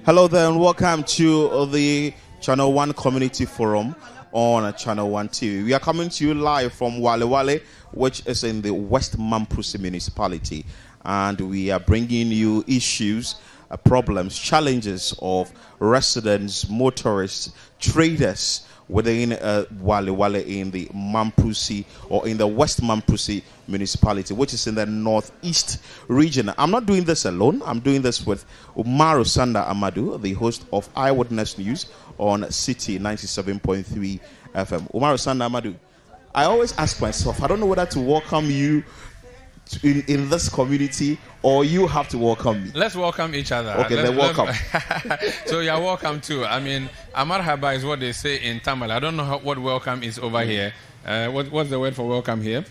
Hello there and welcome to the Channel One Community Forum on Channel One TV. We are coming to you live from Walewale, which is in the West Mamprusi municipality, and we are bringing you issues, problems, challenges of residents, motorists, traders within Walewale in the Mamprusi or in the West Mamprusi municipality, which is in the northeast region. I'm not doing this alone. I'm doing this with Umaru Sanda Amadu, the host of Eyewitness News on City 97.3 FM. Umaru Sanda Amadu, I always ask myself, I don't know whether to welcome you in this community or you have to welcome me. Let's welcome each other. Okay, then welcome. So you're welcome too. I mean, Amarhaba is what they say in Tamil. I don't know what welcome is over here. What's the word for welcome here?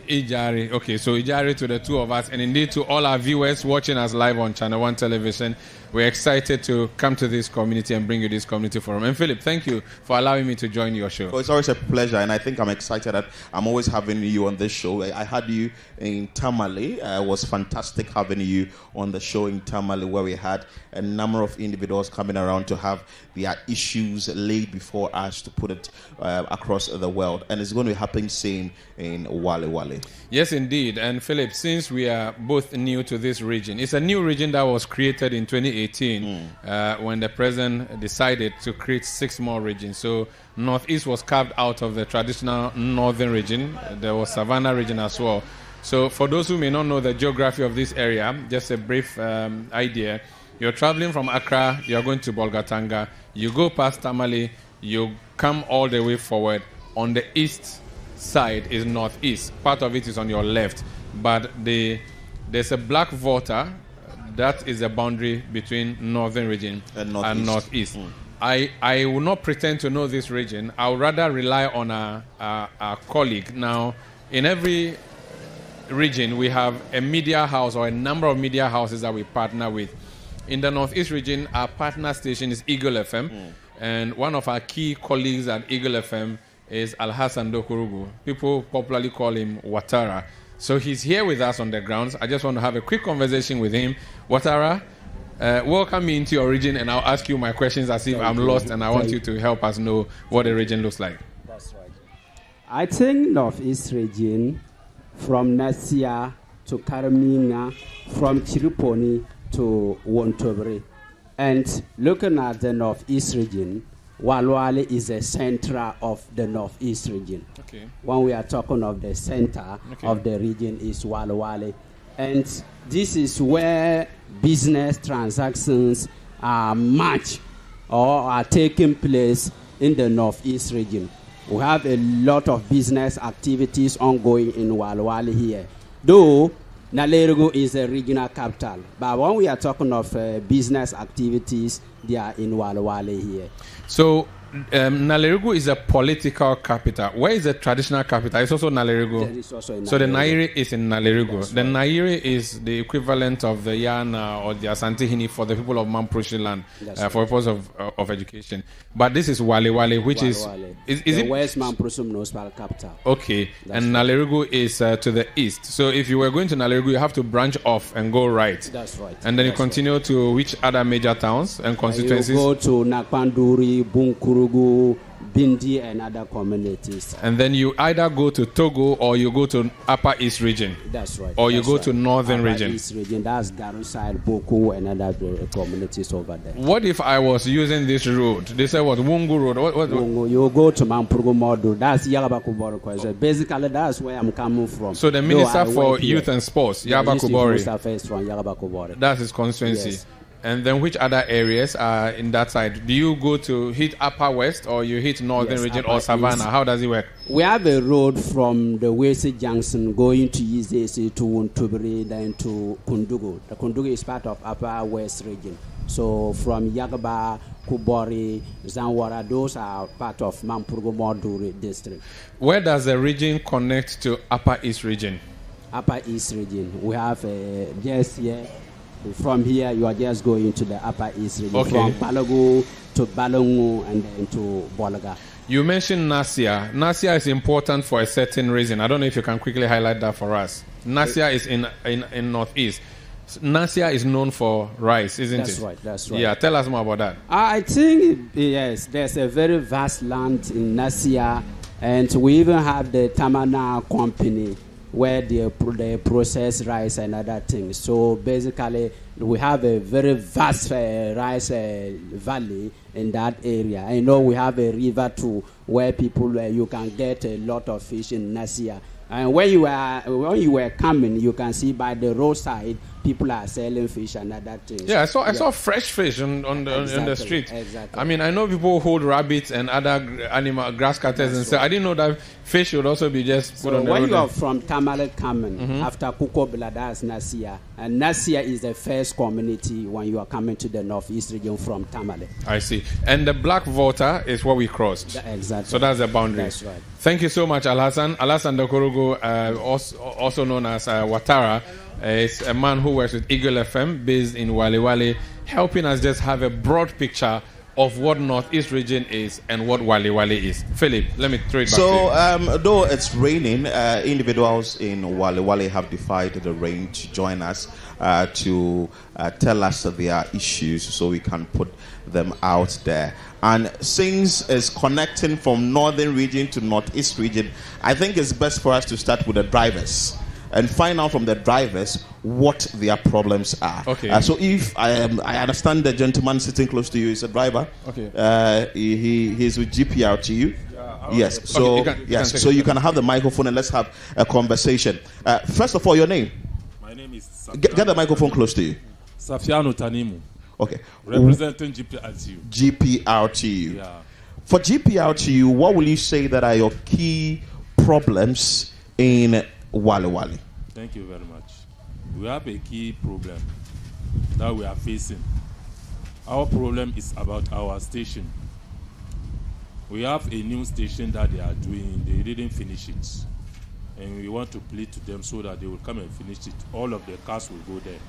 Ijari. Okay, so Ijari to the two of us, and indeed to all our viewers watching us live on Channel One Television. We're excited to come to this community and bring you this community forum. And Philip, thank you for allowing me to join your show. Well, it's always a pleasure, and I think I'm excited that I'm always having you on this show. I had you in Tamale. It was fantastic having you on the show in Tamale, where we had a number of individuals coming around to have their issues laid before us to put it across the world. And it's going to be happening same in Walewale. Yes, indeed. And Philip, since we are both new to this region, it's a new region that was created in 2018 when the president decided to create 6 more regions. So Northeast was carved out of the traditional northern region. There was Savannah region as well. So for those who may not know the geography of this area, just a brief idea. You're traveling from Accra, you're going to Bolgatanga, you go past Tamale, you come all the way forward. On the east side is northeast. Part of it is on your left. But there's a black water. That is the boundary between northern region and northeast. I will not pretend to know this region. I would rather rely on a colleague. Now, in every region, we have a media house or a number of media houses that we partner with. In the northeast region, our partner station is Eagle FM. And one of our key colleagues at Eagle FM is Alhassan Dokurugu. People popularly call him Watara. So he's here with us on the grounds. I just want to have a quick conversation with him. Watara, welcome me into your region, and I'll ask you my questions as if I'm lost, and I want you to help us know what the region looks like. That's right. I think Northeast region, from Nasia to Karamina, from Chiruponi to Wontobre. And looking at the Northeast region, Walewale is the center of the Northeast region. Okay. When we are talking of the center of the region is Walewale. And this is where business transactions are much or are taking place in the Northeast region. We have a lot of business activities ongoing in Walewale here. Though Nalerigo is a regional capital, but when we are talking of business activities, they are in Walewale here. So Nalerigo is a political capital. Where is the traditional capital? It's also Nalerigo. There is also in So the Nalerigo. Nairi is in Nalerigo. That's The right. Nairi is the equivalent of the Yana or the Asantehini for the people of Mamprusi land for purpose of education. But this is Walewale, which Walewale. is the it West Mamprusi municipal capital. okay? That's And Nalerigo is to the east. So if you were going to Nalerigo, you have to branch off and go right. That's right. And then you That's continue to which other major towns and right. constituencies? You go to Nakpanduri, Bunkurugu, Bindi, and other communities. And then you either go to Togo or you go to Upper East region. That's right. Or you That's go right. to Northern Upper region. East region. That's Garuside, Boko, and other communities over there. What if I was using this road? They say what? Wungu Road. What? You go to Mampurugu Modu. That's Yarabakubori. So basically, that's where I'm coming from. So the Minister for Youth and Sports, Yaba Kubori. Minister is from Yarabakubori. That's his constituency. Yes. And then which other areas are in that side? Do you go to hit Upper West or you hit Northern Yes, region Upper or Savannah? East. How does it work? We have a road from the Wesi Junction going to Izese to Wontobere, then to Kundugu. The Kundugu is part of Upper West region. So from Yagaba, Kubori, Zanwara, those are part of Mampurugu Moduri district. Where does the region connect to Upper East region? Upper East region. We have just here. From here, you are just going to the Upper East region. Okay. From Palago to Balongo and then to Bolaga. You mentioned Nasia. Nasia is important for a certain reason. I don't know if you can quickly highlight that for us. Nasia is in Northeast. Nasia is known for rice, isn't it? That's right. Yeah, tell us more about that. I think, yes, there's a very vast land in Nasia, and we even have the Tamana company where they process rice and other things. So basically, we have a very vast rice valley in that area. I know we have a river too, where people you can get a lot of fish in Nasia. And when you were coming, you can see by the roadside, people are selling fish and other things. Yeah, I saw fresh fish on the street. Exactly. I mean, I know people hold rabbits and other animal grass cutters, and so I didn't know that fish would also be just put on the road. When you are from Tamale coming, after Kukobla, that's Nasia. And Nasia is the first community when you are coming to the northeast region from Tamale. I see. And the Black Water is what we crossed. Exactly. So that's the boundary. That's right. Thank you so much, Alhassan. Alhassan Dokorogo, also known as Watara, is a man who works with Eagle FM based in Walewale, helping us just have a broad picture of what Northeast region is and what Walewale is. Philip, let me throw it back to you. Though it's raining, individuals in Walewale have defied the rain to join us to tell us their issues so we can put them out there. And since it's connecting from northern region to northeast region, I think it's best for us to start with the drivers and find out from the drivers what their problems are. Okay. So if I understand the gentleman sitting close to you is a driver. Okay. He's with GPRTU. Yes. So okay, you can have the microphone and let's have a conversation. First of all, your name. My name is Get the microphone close to you. Safiano Tanimu. Okay. Representing GPRTU. GPRTU. Yeah. For GPRTU, what will you say that are your key problems in Walewale? Thank you very much. We have a key problem that we are facing. Our problem is about our station. We have a new station that they are doing. They didn't finish it. And we want to plead to them so that they will come and finish it. All of the cars will go there.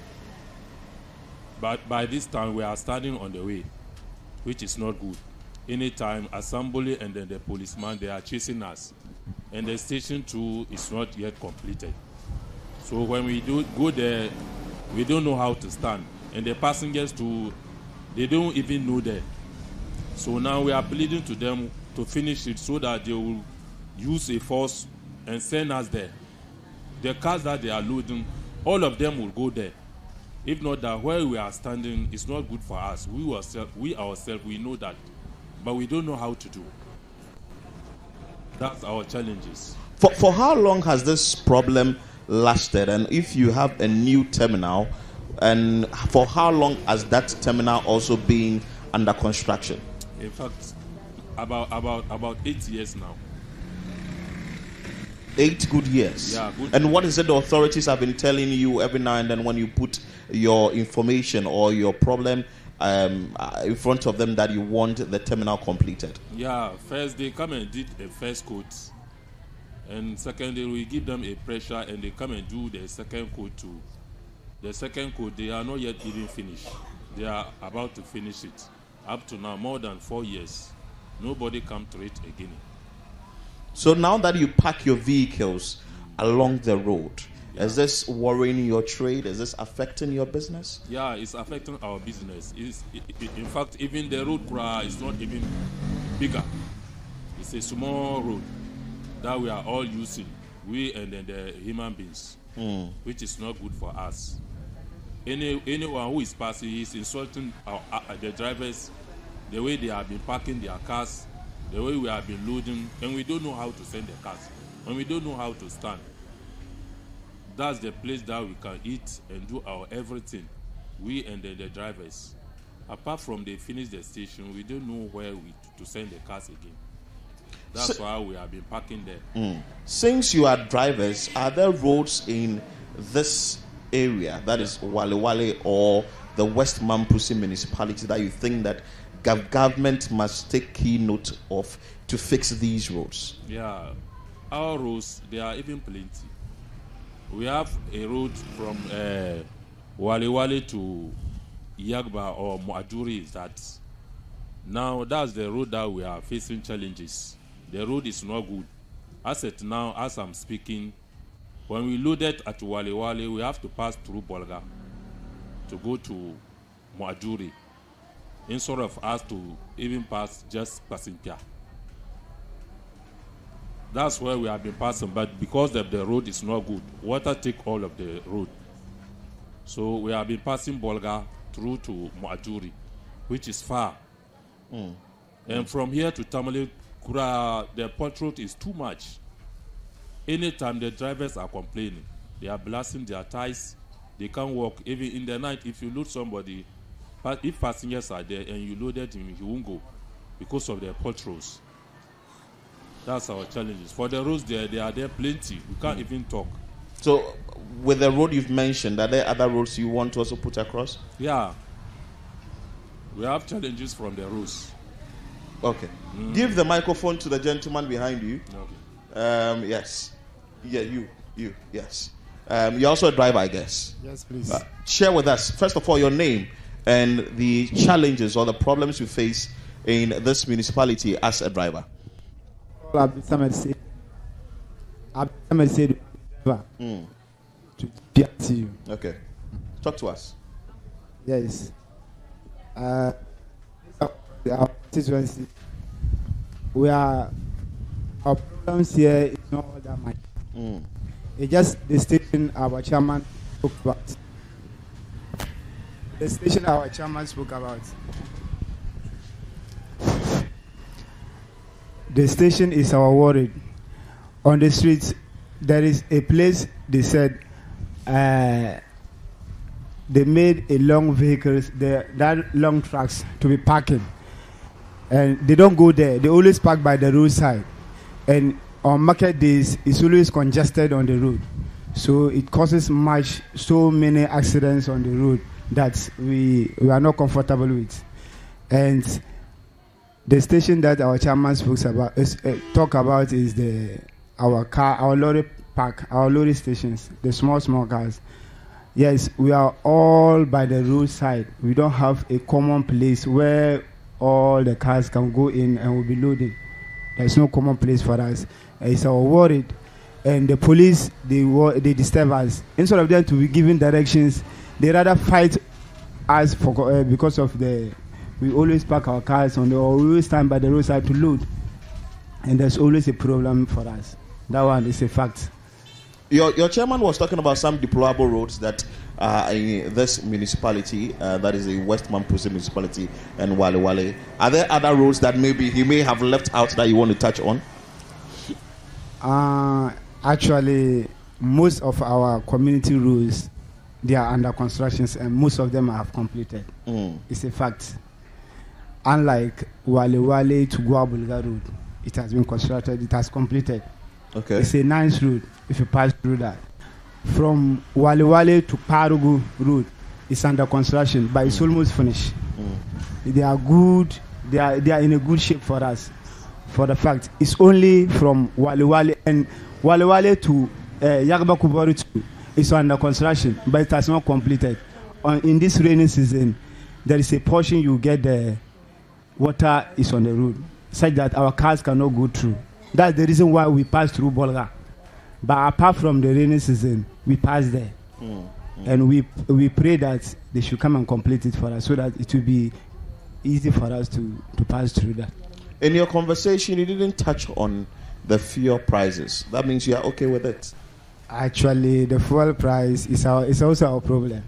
But by this time, we are standing on the way, which is not good. Anytime, assembly and then the policeman, they are chasing us. And the station 2 is not yet completed. So when we do go there, we don't know how to stand. And the passengers too, they don't even know that. So now we are pleading to them to finish it so that they will use a force and send us there. The cars that they are loading, all of them will go there. If not that, where we are standing is not good for us. We ourselves, we know that. But we don't know how to do. That's our challenges. For how long has this problem lasted? And if you have a new terminal, and for how long has that terminal also been under construction? In fact, about 8 years now. 8 good years. Yeah, good. And what is it the authorities have been telling you every now and then when you put your information or your problem in front of them that you want the terminal completed? Yeah, first they come and did a first quote. And secondly, we give them a pressure and they come and do the second quote too. The second quote, they are not yet even finished. They are about to finish it. Up to now, more than 4 years. Nobody come to it again. So now that you park your vehicles along the road, is this worrying your trade? Is this affecting your business? Yeah, it's affecting our business. In fact, even the road is not even bigger. It's a small road that we are all using, we and then the human beings, which is not good for us. Anyone who is passing is insulting the drivers, the way they have been parking their cars, the way we have been loading, and we don't know how to send the cars, and we don't know how to stand. That's the place that we can eat and do our everything, we and the drivers. Apart from they finish the station, we don't know where to send the cars again. That's why we have been parking there. Since you are drivers, are there roads in this area, that is Walewale or the West Mampusi municipality, that you think that government must take key note of to fix these roads? Yeah, our roads, there are even plenty. We have a road from Walewale to Yagba or Moaduri. That's the road that we are facing challenges. The road is not good. As it now, as I'm speaking, when we loaded at Walewale, we have to pass through Bolga. to go to Moajuri instead of us to even pass just Pasimpia. That's where we have been passing, but because the road is not good, water take all of the road. So we have been passing Bolga through to Moajuri, which is far. And from here to Tamale, the port road is too much. Anytime the drivers are complaining, they are blasting their tires, they can't walk. Even in the night, if you load somebody, but if passengers are there and you loaded him, he won't go because of the port roads. That's our challenges. For the roads, they are there plenty. We can't even talk. So, with the road you've mentioned, are there other roads you want to also put across? Yeah. We have challenges from the roads. Okay. Give the microphone to the gentleman behind you. Okay. Yes. Yeah, you. Yes. You're also a driver, I guess. Yes, please. Share with us, first of all, your name and the challenges or the problems you face in this municipality as a driver. Abdulsamad said, to PRTU. Okay. Talk to us. Yes. Our situation, our problems here is not all that much. It's just the station our chairman spoke about. The station our chairman spoke about. The station is our worry. On the streets, there is a place they said they made a long vehicles, that long trucks to be parking. And they don't go there. They always park by the roadside. And on market days, it's always congested on the road. So it causes so many accidents on the road that we are not comfortable with. And the station that our chairman talk about is our lorry park, our lorry stations, the small cars. Yes, we are all by the roadside. We don't have a common place where all the cars can go in and will be loaded. There's no common place for us. It's our worried. And the police, they disturb us. Instead of them to be giving directions, they rather fight us because of we always park our cars or we always stand by the roadside to load. And there's always a problem for us. That one is a fact. Your chairman was talking about some deplorable roads that are in this municipality, that is the West Mamprose municipality and Walewale. Are there other roads that maybe he may have left out that you want to touch on? Actually, most of our community roads, they are under construction and most of them have completed. It's a fact. Unlike Walewale to Guabulga Road, it has been constructed, it has completed. Okay. It's a nice road if you pass through that. From Walewale to Parugu Road, it's under construction, but it's almost finished. They are good, they are in a good shape for us. For the fact, it's only from Walewale and Walewale to Yagba Kuboru it's under construction, but it has not completed. In this rainy season, there is a portion you get the water is on the road, such that our cars cannot go through. That's the reason why we pass through Bolga. But apart from the rainy season, we pass there. And we pray that they should come and complete it for us so that it will be easy for us to pass through that. In your conversation, you didn't touch on the fuel prices. That means you are okay with it? Actually, the fuel price is also our problem.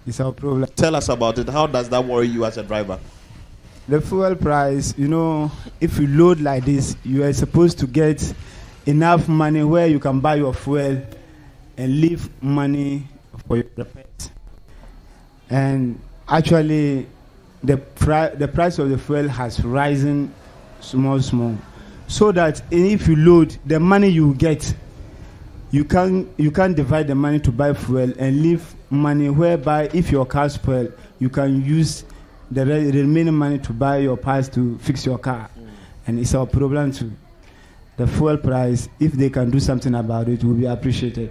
It's our problem. Tell us about it. How does that worry you as a driver? The fuel price, if you load like this, you are supposed to get enough money where you can buy your fuel and leave money for your repairs. And actually, the price of the fuel has risen small, so that if you load, the money you get, you can divide the money to buy fuel and leave money whereby if your car spoil, you can use the remaining money to buy your parts to fix your car. And it's our problem too. The fuel price, if they can do something about it, will be appreciated.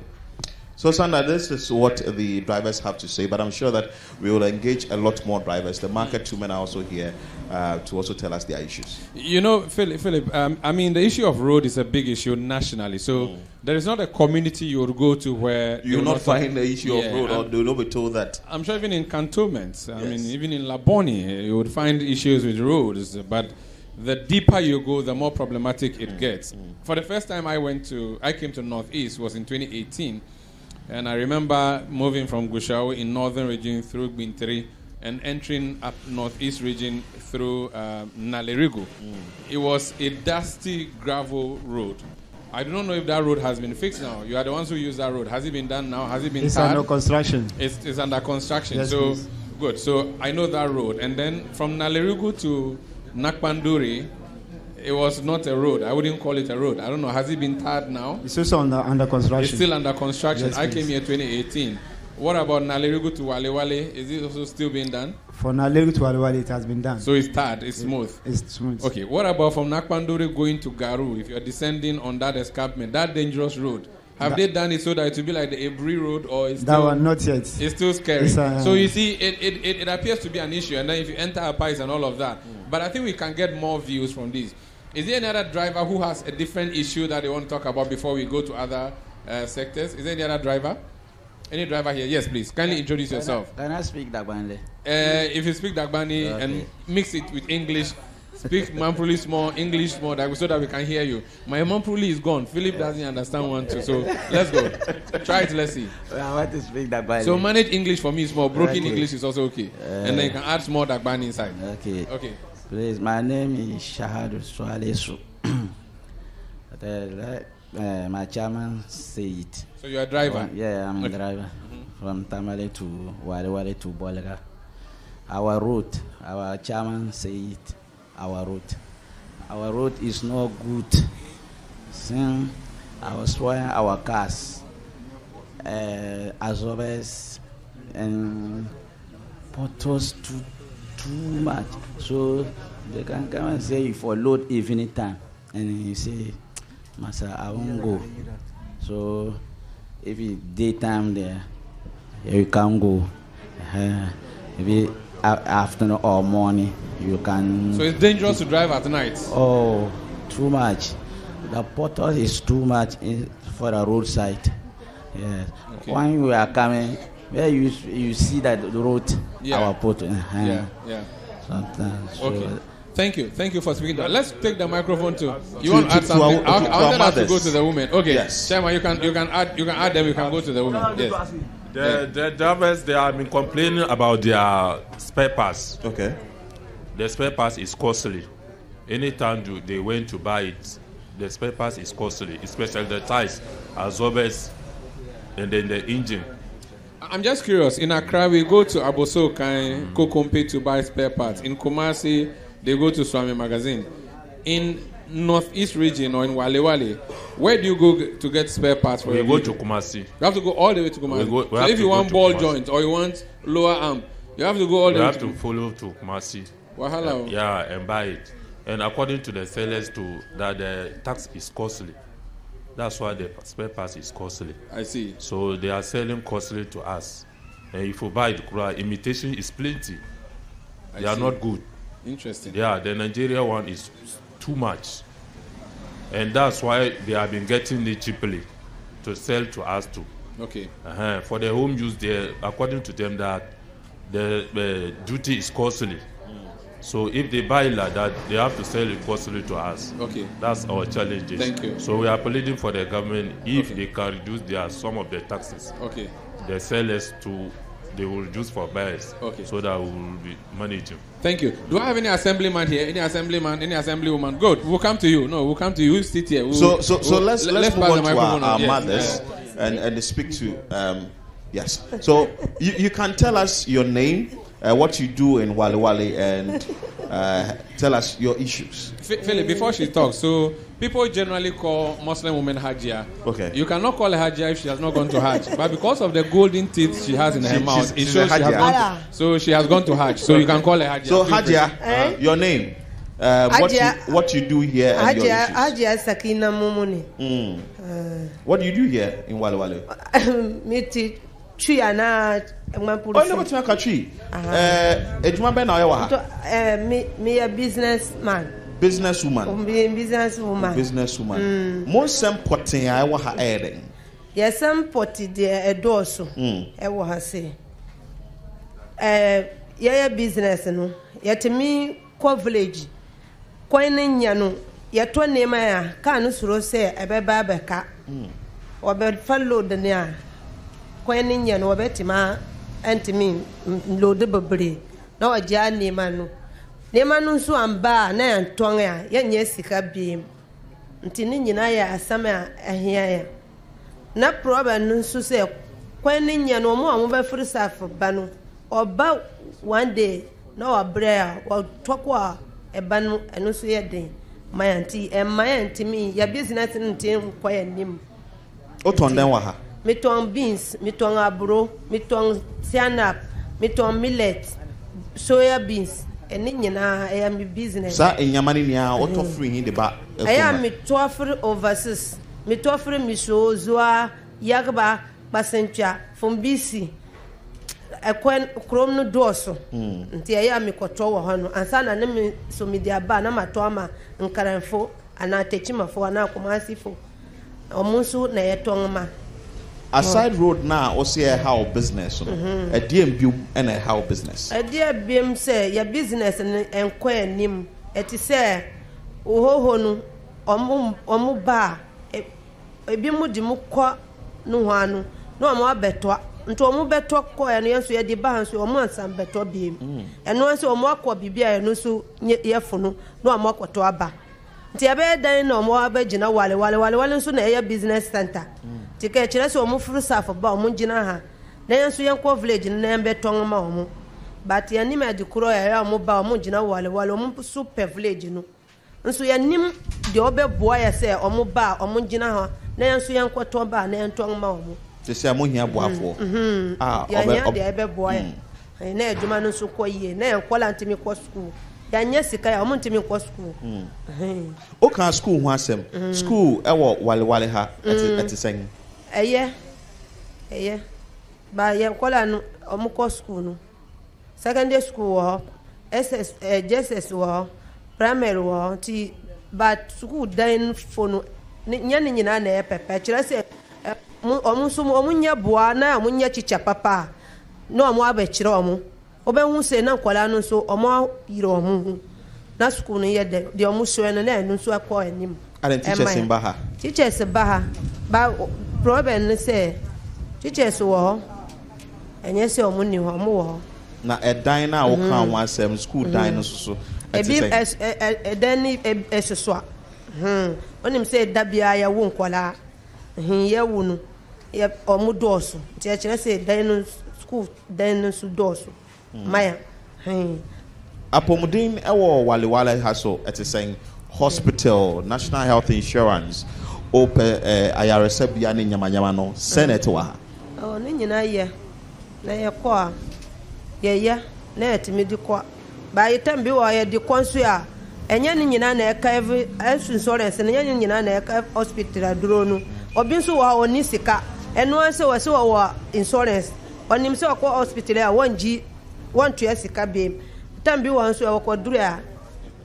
So, Sandra, this is what the drivers have to say, but I'm sure that we will engage a lot more drivers. The market women are also here to also tell us their issues. You know, Philip, I mean, the issue of road is a big issue nationally. So there is not a community you would go to where you will not find the issue of road, or they will not be told that. I'm sure even in cantonments, I mean, even in Laboni, you would find issues with roads, but the deeper you go, the more problematic it gets. For the first time I came to Northeast was in 2018. And I remember moving from Gusau in northern region through Bintiri and entering up northeast region through Nalerigu. It was a dusty gravel road. I do not know if that road has been fixed now. You are the ones who use that road. Has it been done now? Has it been tarred? It's under construction. It's under construction. Yes, so please. Good. So I know that road. And then from Nalerigu to Nakpanduri, it was not a road. I wouldn't call it a road. I don't know. Has it been tarred now? It's also under construction. It's still under construction. Yes, I please. came here 2018. What about Nalerigu to Walewale? Is it also still being done? For Nalerigu to Walewale, it has been done. So it's tarred. It's smooth. It's smooth. Okay. What about from Nakpanduri going to Garu? If you're descending on that escarpment, that dangerous road, have they done it so that it will be like the Ebri road, or it's That still, one, not yet. it's still scary? It's, So you see, it appears to be an issue, and then if you enter a pies and all of that. But I think we can get more views from this. Is there any other driver who has a different issue that they want to talk about before we go to other sectors? Is there any other driver? Any driver here? Yes, please. Kindly introduce yourself. Can I speak Dagbani? If you speak Dagbani and mix it with English, speak Mampruli small, English small, so that we can hear you. My Mampruli is gone. Philip doesn't understand one too. So let's go. Try it, let's see. I want to speak Dagbani. So manage English for me small. Broken Okay. English is also okay. And then you can add small Dagbani inside. Okay. Okay. Please, my name is Shahadu Swalesu. My chairman say it. So you're a driver? Yeah, I'm a Okay. driver. From Tamale to Walewale to Bolega. Our route, our chairman say it. Our route is not good. Since I was spoiling our cars, absorbers and potholes too much. So they can come and say for load evening time, and you say, Master, I won't go. So if it's daytime there, you can go. Maybe afternoon or morning, you can. So it's dangerous to drive at night? Oh, too much. The pothole is too much for the roadside. Yes. Okay. When we are coming, where you see that the road, our pothole. Yeah. Sometimes. So Okay. Thank you for speaking. Let's take the microphone too. You To- want to add to something? our- to I wanted our us to go mothers. to the women. Okay, Yes. Chairman, you can add them. You can go to the women. Yes. The drivers, they have been complaining about their spare parts. Okay. The spare parts is costly. Anytime they went to buy it, the spare parts is costly, especially the tires, absorbers, and then the engine. I'm just curious. In Accra, we go to Abosoka and Kokompe to buy spare parts. In Kumasi, they go to Swami Magazine. In Northeast region or in Walewale, where do you go to get spare parts for We your go vehicle? to Kumasi. You have to go all the way to Kumasi. We So have if to you go want to ball Kumasi. joint or you want lower arm, you have to go all the We way have to to follow to Kumasi. Wahala. Yeah, and buy it. And according to the sellers too, that the tax is costly. That's why the spare parts is costly. I see. So they are selling costly to us. And if you buy it, imitation is plenty. They are see. not good. Interesting. Yeah, the Nigeria one is too much. And that's why they have been getting it cheaply to sell to us too. Okay. For the home use, according to them, that the duty is costly. So if they buy like that, they have to sell it costly to us. Okay. That's our challenge. Thank you. So we are pleading for the government, if they can reduce some of the taxes, Okay. the sellers they will reduce for buyers. Okay. So that we will be managing. Thank you. Do I have any assemblyman here? Any assemblyman? Any assemblywoman? Good. We'll come to you. No, we'll come to you. You sit here. So let's move pass the on to microphone our Yes. mothers and speak to yes. So you can tell us your name, what you do in Walewale, and tell us your issues. Philip, before she talks, so people generally call Muslim women Hajia. Okay. You cannot call her Hajia if she has not gone to Hajj. But because of the golden teeth she has in her mouth, it she's shows a she has Hajia. gone to, so she has gone to Hajj. So you can call her Hajia. So Feel free. Hajia, your name. What you do here and your issues. Ajia Sakina Mumuni. What do you do here in Walewale? Me teach tree and I never talk a tree. Me a businessman. Businesswoman. Businesswoman. Most important I want her adding. Yes, some potty dear a dorso. I want her say. Yeah, business no. Yet me co village. Coining yano. Yet one name I can't say a babaka. Or bed follow the near. Coining yano betima and to me load the bubble. No a jar name. Nemanu so amba na antonga ya nyesika biem ntini nyina ya asama ahia ya na problem no so se kwan ni nya no mo be free saf ba no oba one day na obre a otoko a eba no eno so ye den mayanti mayanti mi ya business ntin kwa ya nim oton den wa ha miton beans miton abro miton sianap miton millet soya beans eni nyina I am business sa enyamani nia auto free hin de ba I am me to free overseas me to free me so zoa yagba basentwa from BC ekwen krom no doso nti I am me koto wo hono ansa na me so me dia ba na mato ama nkaranfo ana techimafo ana komasifo omunsu na yetonma aside road now or say how business a DMB and a how business a DMB say your business and queer nim it is say oho no omu ba ebi mu di mu kwa no hwanu no omu abeto nto omu beto kwa ya no yeso ye di ba nso omu ansam beto biem eno nso omu akwa bibia ya no so yefunu no omu akwato aba nti abe dan na omu abagina wale nso na eya business center tika kire so omu furu safo ba omu gina ha na yenso yenko village na embe tonma omu but ya nim adikuro ya omu ba omu gina wale omu super village no nso ya nim de obeboa ya se omu ba omu gina ha na yenso yenko ton ba na entonma omu te se amu hia boafo ya de ebeboa ya na eduma no so koyie na enkola ntimi ko school ya nyesika ya omu ntimi ko school o kan school ho asem school ewo wale ha ati sen eye ba ye kola no omu ko school no secondary school wo SS JSS wo primary wo ti but school dan fono nya ni nyina na e pepe kire se omu so omu nya boa na omu nya chicha papa no omu abekire omu obenhu se na kola no so omu yire omu na school no ye de omu so na no so akọ anim teachers baha ba problem ne say teachers wo enye se omu ni ho omu wo na edan na wo kan wan sem school dan no so ebi edan ni esoso onim say dabia ya wo nkola ye wo no ye omu doso ti kire say dan no school dan no so doso maya apomudin ewo Walewale ha so etisen hospital national health insurance open ayaresa bia ne nyamanyama no senate wa ha ne nyina ye na ye kwa ye na etimi di kwa ba yitambi wa ye di konso ya enya ne nyina na eka every insurance ne nya nyina na eka hospital aduro no obi nso wa oni sika eno ase wa se wa insurance onim se kwa hospital ya wanji want to sika be tambi wa nso wa kwaduru ya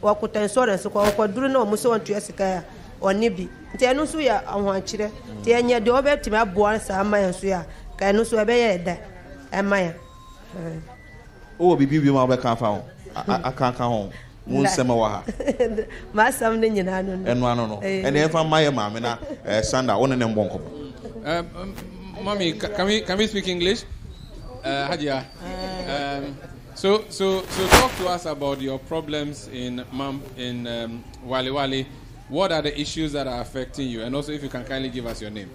wa kuta insurance kwa kwaduru na omo se want to sika ya oni bi nti eno so ya ahwankyire nti enya de obetimi aboa sa amayan so ya ka eno so ebe ye da amayan o bibi ma be kan fa ho aka ho mun sema wa ha ma sam ne nyina no eno ano no ene e fa maye ma me na sanda won ne mbonko mommy can we speak English Hadia so talk to us about your problems in Walewale. What are the issues that are affecting you? And also, if you can kindly give us your name.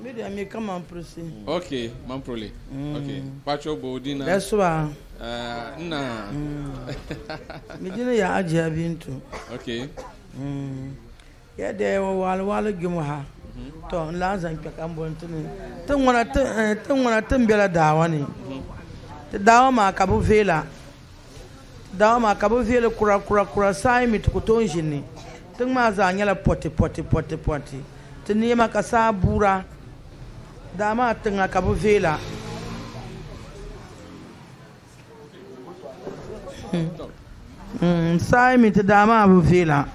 Maybe I may come and proceed. Okay, Mamprole. Okay. Pacho Bodina. That's why. Nah. Medina ya aja bintu. Okay. Yeah, they were Walewale Gimaha. To Lazan Pekambon. Tungwana Timbela Dawani. The Dawama Kabu Vela. Dama kabo vele kura sai mi tukuton jini. Tung ma za nyala poti. Tini ma kasa bura. Dama tunga kabo vela. Sai mi te dama abu vela.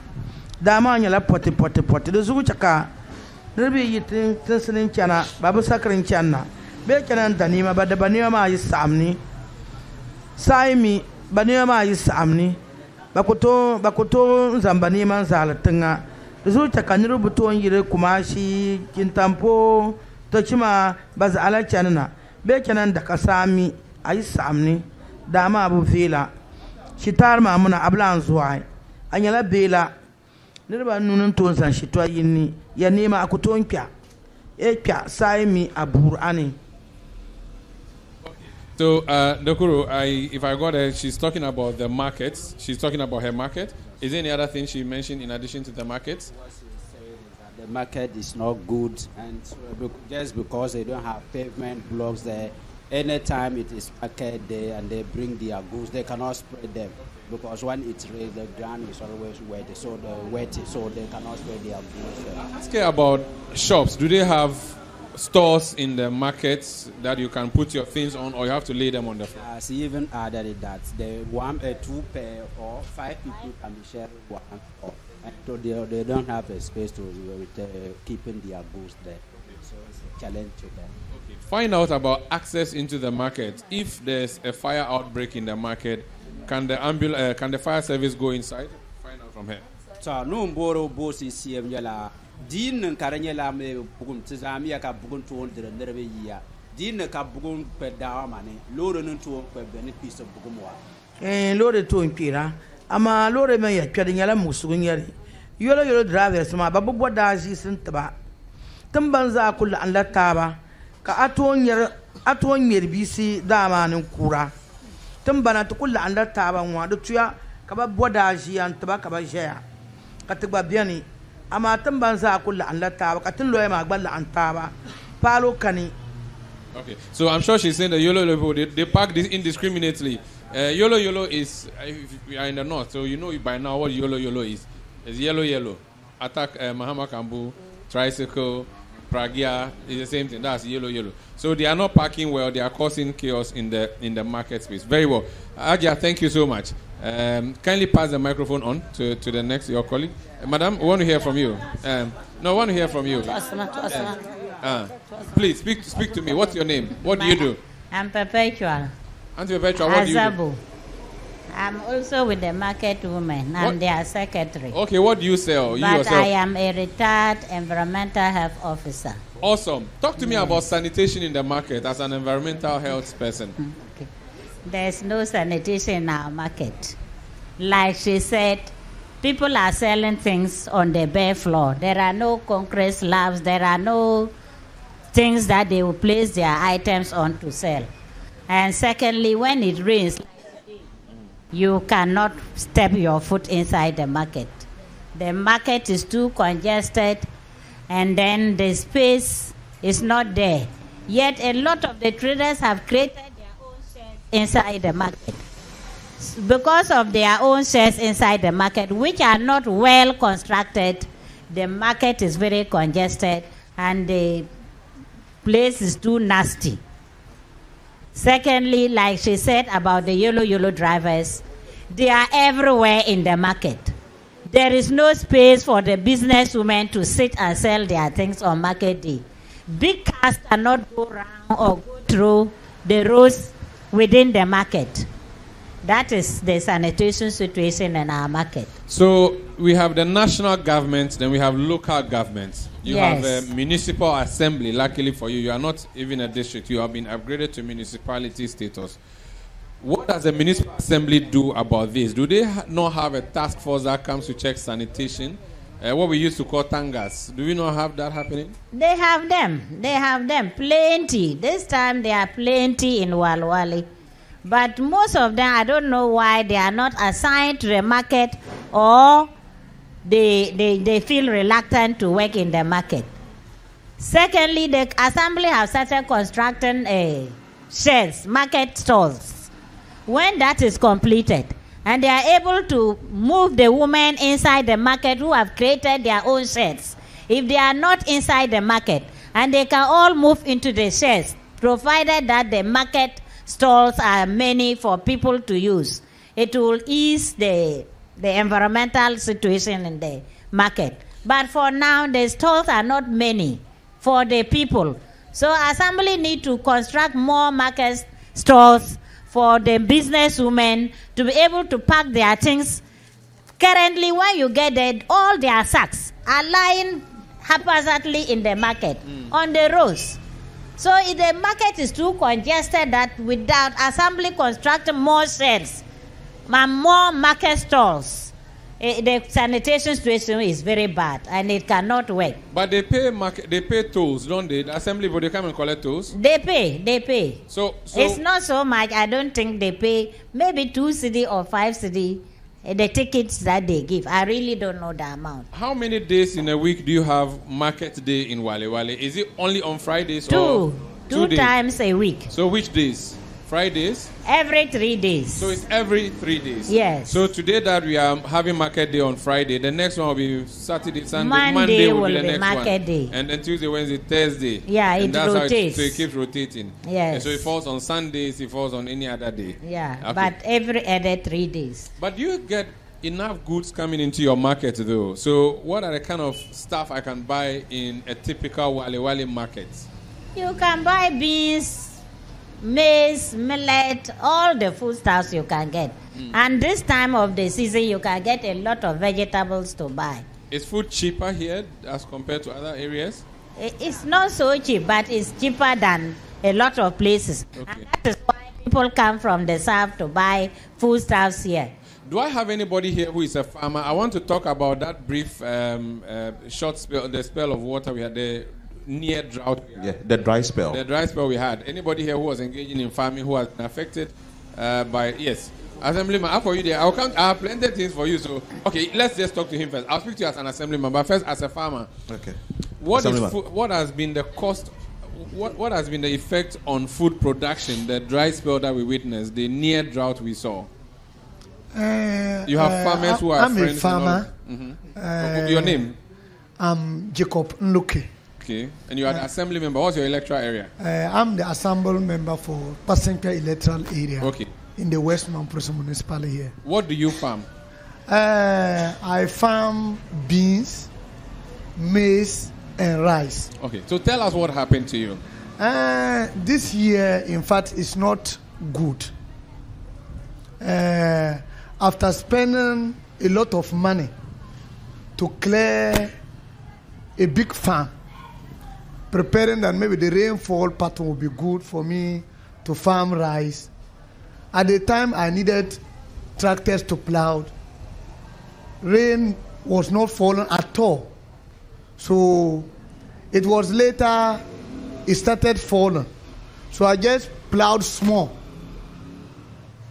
Dama nyala poti. Do zugu chaka. Nirbi yitin tinsinin chana. Babu sakrin chana. Be chana danima ba dabanima ma yi samni. Sai mi banima ma yi samni. Bakoto zambani man zala tinga. Zugu chaka nirubu to yire kumashi kintampo tochima baza ala chana. Be chana dakasami ayi samni. Dama abu vela. Shitar ma muna ablan zuwa. Anyala bela. Nirba nunun ton san shitwa yini ya nema akuton kya. E kya sai mi abur ani. So, Dokuro, if I got her, she's talking about the markets. She's talking about her market. Is there any other thing she mentioned in addition to the markets? What she's saying is that the market is not good, and just because they don't have pavement blocks there, anytime it is market day and they bring their goods, they cannot spread them because when it rains, the ground is always wet, so they cannot spread their goods. Ask her about shops. Do they have stores in the markets that you can put your things on, or you have to lay them on the floor? She even added that the 2 pair or 5 people can be sharing one, and so they don't have a space to keeping their goods there. So it's a challenge to them. Find out about access into the market. If there's a fire outbreak in the market, can the fire service go inside? Find out from here. So no mboro boss is yela. Din karanyela me bugum tizami ka bugun to ndere nerebe ya. Din ka bugun pedawa mane. Loro nto pe benefit of bugumwa. Lore to impira. Ama lore me ya twadinyala musugunyari. Yolo drivers ma babu bodaji sintaba. Tambanza kul an lataba. Ka atuwan yerbisi dama nin kura tun bana ta kulla an lattaba wa da tuya ka ba boda shi an taba ka ba jaya ka taba biyani amma tun ban za kulla an lattaba ka tun loye ma gballa an taba palo kani. Okay, so I'm sure she's saying that YOLO they park this indiscriminately. YOLO is, if you are in the north, so you know by now what YOLO is. It's yellow. Attack Mahama Kambu, tricycle, Pragia is the same thing. That's yellow. So they are not parking well. They are causing chaos in the market space. Very well. Aja, thank you so much. Kindly pass the microphone on to the next, your colleague. Madam, we want to hear from you. No, I want to hear from you. Please, speak to me. What's your name? What do you do? I'm Perpetual. Auntie Perpetual, what do you do? I'm also with the market women. I'm their secretary. Okay, what do you sell? But yourself? I am a retired environmental health officer. Awesome. Talk to me about sanitation in the market as an environmental health person. Okay. There's no sanitation in our market. Like she said, people are selling things on the bare floor. There are no concrete slabs. There are no things that they will place their items on to sell. And secondly, when it rains, you cannot step your foot inside the market. The market is too congested, and then the space is not there. Yet a lot of the traders have created their own sheds inside the market. Because of their own sheds inside the market, which are not well constructed, the market is very congested and the place is too nasty. Secondly, like she said about the YOLO drivers, they are everywhere in the market. There is no space for the businesswomen to sit and sell their things on market day. Big cars cannot go around or go through the roads within the market. That is the sanitation situation in our market. So we have the national government, then we have local governments. You have a municipal assembly. Luckily for you, you are not even a district. You have been upgraded to municipality status. What does the municipal assembly do about this? Do they not have a task force that comes to check sanitation? What we used to call tangas. Do we not have that happening? They have them. Plenty. This time they are plenty in Walewale. But most of them, I don't know why they are not assigned to the market, or they feel reluctant to work in the market. Secondly, the assembly have started constructing sheds, market stalls. When that is completed And they are able to move the women inside the market who have created their own sheds. If they are not inside the market, and they can all move into the sheds, provided that the market stalls are many for people to use. It will ease the environmental situation in the market. But for now, the stalls are not many for the people. So Assembly need to construct more market stalls for the businesswomen to be able to pack their things. Currently, when you get there, all their sacks are lying haphazardly in the market, on the roads. So if the market is too congested, that without Assembly constructing more sheds and more market stalls, the sanitation situation is very bad and it cannot work. But they pay tolls, don't they? The Assembly, but they come and collect tolls? They pay. So it's not so much. I don't think they pay maybe 2 cedi or 5 cedi. The tickets that they give, I really don't know the amount. How many days in a week do you have market day in Walewale? Is it only on Fridays? Two days? times a week. So which days? Fridays? Every 3 days. So it's every 3 days? Yes. So today that we are having market day on Friday, the next one will be Saturday, Sunday. Monday will will be the be next market one. day. And then Tuesday, Wednesday, Thursday. Yeah, and it that's rotates. So it keeps rotating. Yes. And so it falls on Sundays, it falls on any other day. Yeah, Okay. but every other 3 days. But do you get enough goods coming into your market though? So what are the kind of stuff I can buy in a typical Walewale market? You can buy beans, maize, millet, all the foodstuffs you can get. And this time of the season, you can get a lot of vegetables to buy. Is food cheaper here as compared to other areas? It's not so cheap, but it's cheaper than a lot of places. Okay. And that is why people come from the south to buy foodstuffs here. Do I have anybody here who is a farmer? I want to talk about that brief short spell, the spell of water we had, the near drought. Yeah, the dry spell. The dry spell we had. Anybody here who was engaging in farming who has been affected by, yes. Assemblyman, for you there. I have plenty of things for you. So, okay, let's just talk to him first. I'll speak to you as an assemblyman, but first as a farmer. Okay. What has been the cost? What has been the effect on food production? The dry spell that we witnessed, the near drought we saw. You have farmers who are I'm friends. I'm a farmer. Your name? I'm Jacob Nluke. Okay. And you are the assembly member. What's your electoral area? I'm the assembly member for Passenger Electoral Area. Okay. In the West Mamprusa municipality here. What do you farm? I farm beans, maize, and rice. Okay. So tell us what happened to you. This year, in fact, is not good. After spending a lot of money to clear a big farm, preparing that maybe the rainfall pattern will be good for me to farm rice. At the time I needed tractors to plow, rain was not falling at all. So it was later it started falling. So I just plowed small.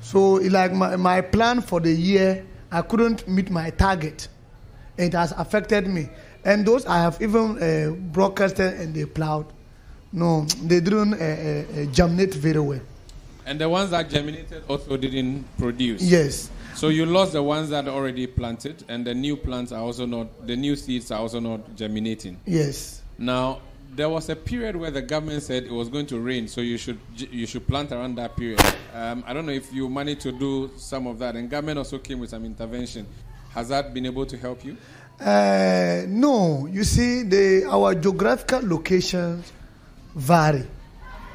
So like my plan for the year, I couldn't meet my target. It has affected me. And those I have even broadcasted and they plowed. No, they didn't germinate very well. And the ones that germinated also didn't produce? Yes. So you lost the ones that already planted, and the new plants are also not, the new seeds are also not germinating? Yes. Now, there was a period where the government said it was going to rain, so you should plant around that period. I don't know if you managed to do some of that, and government also came with some intervention. Has that been able to help you? No. You see, our geographical locations vary.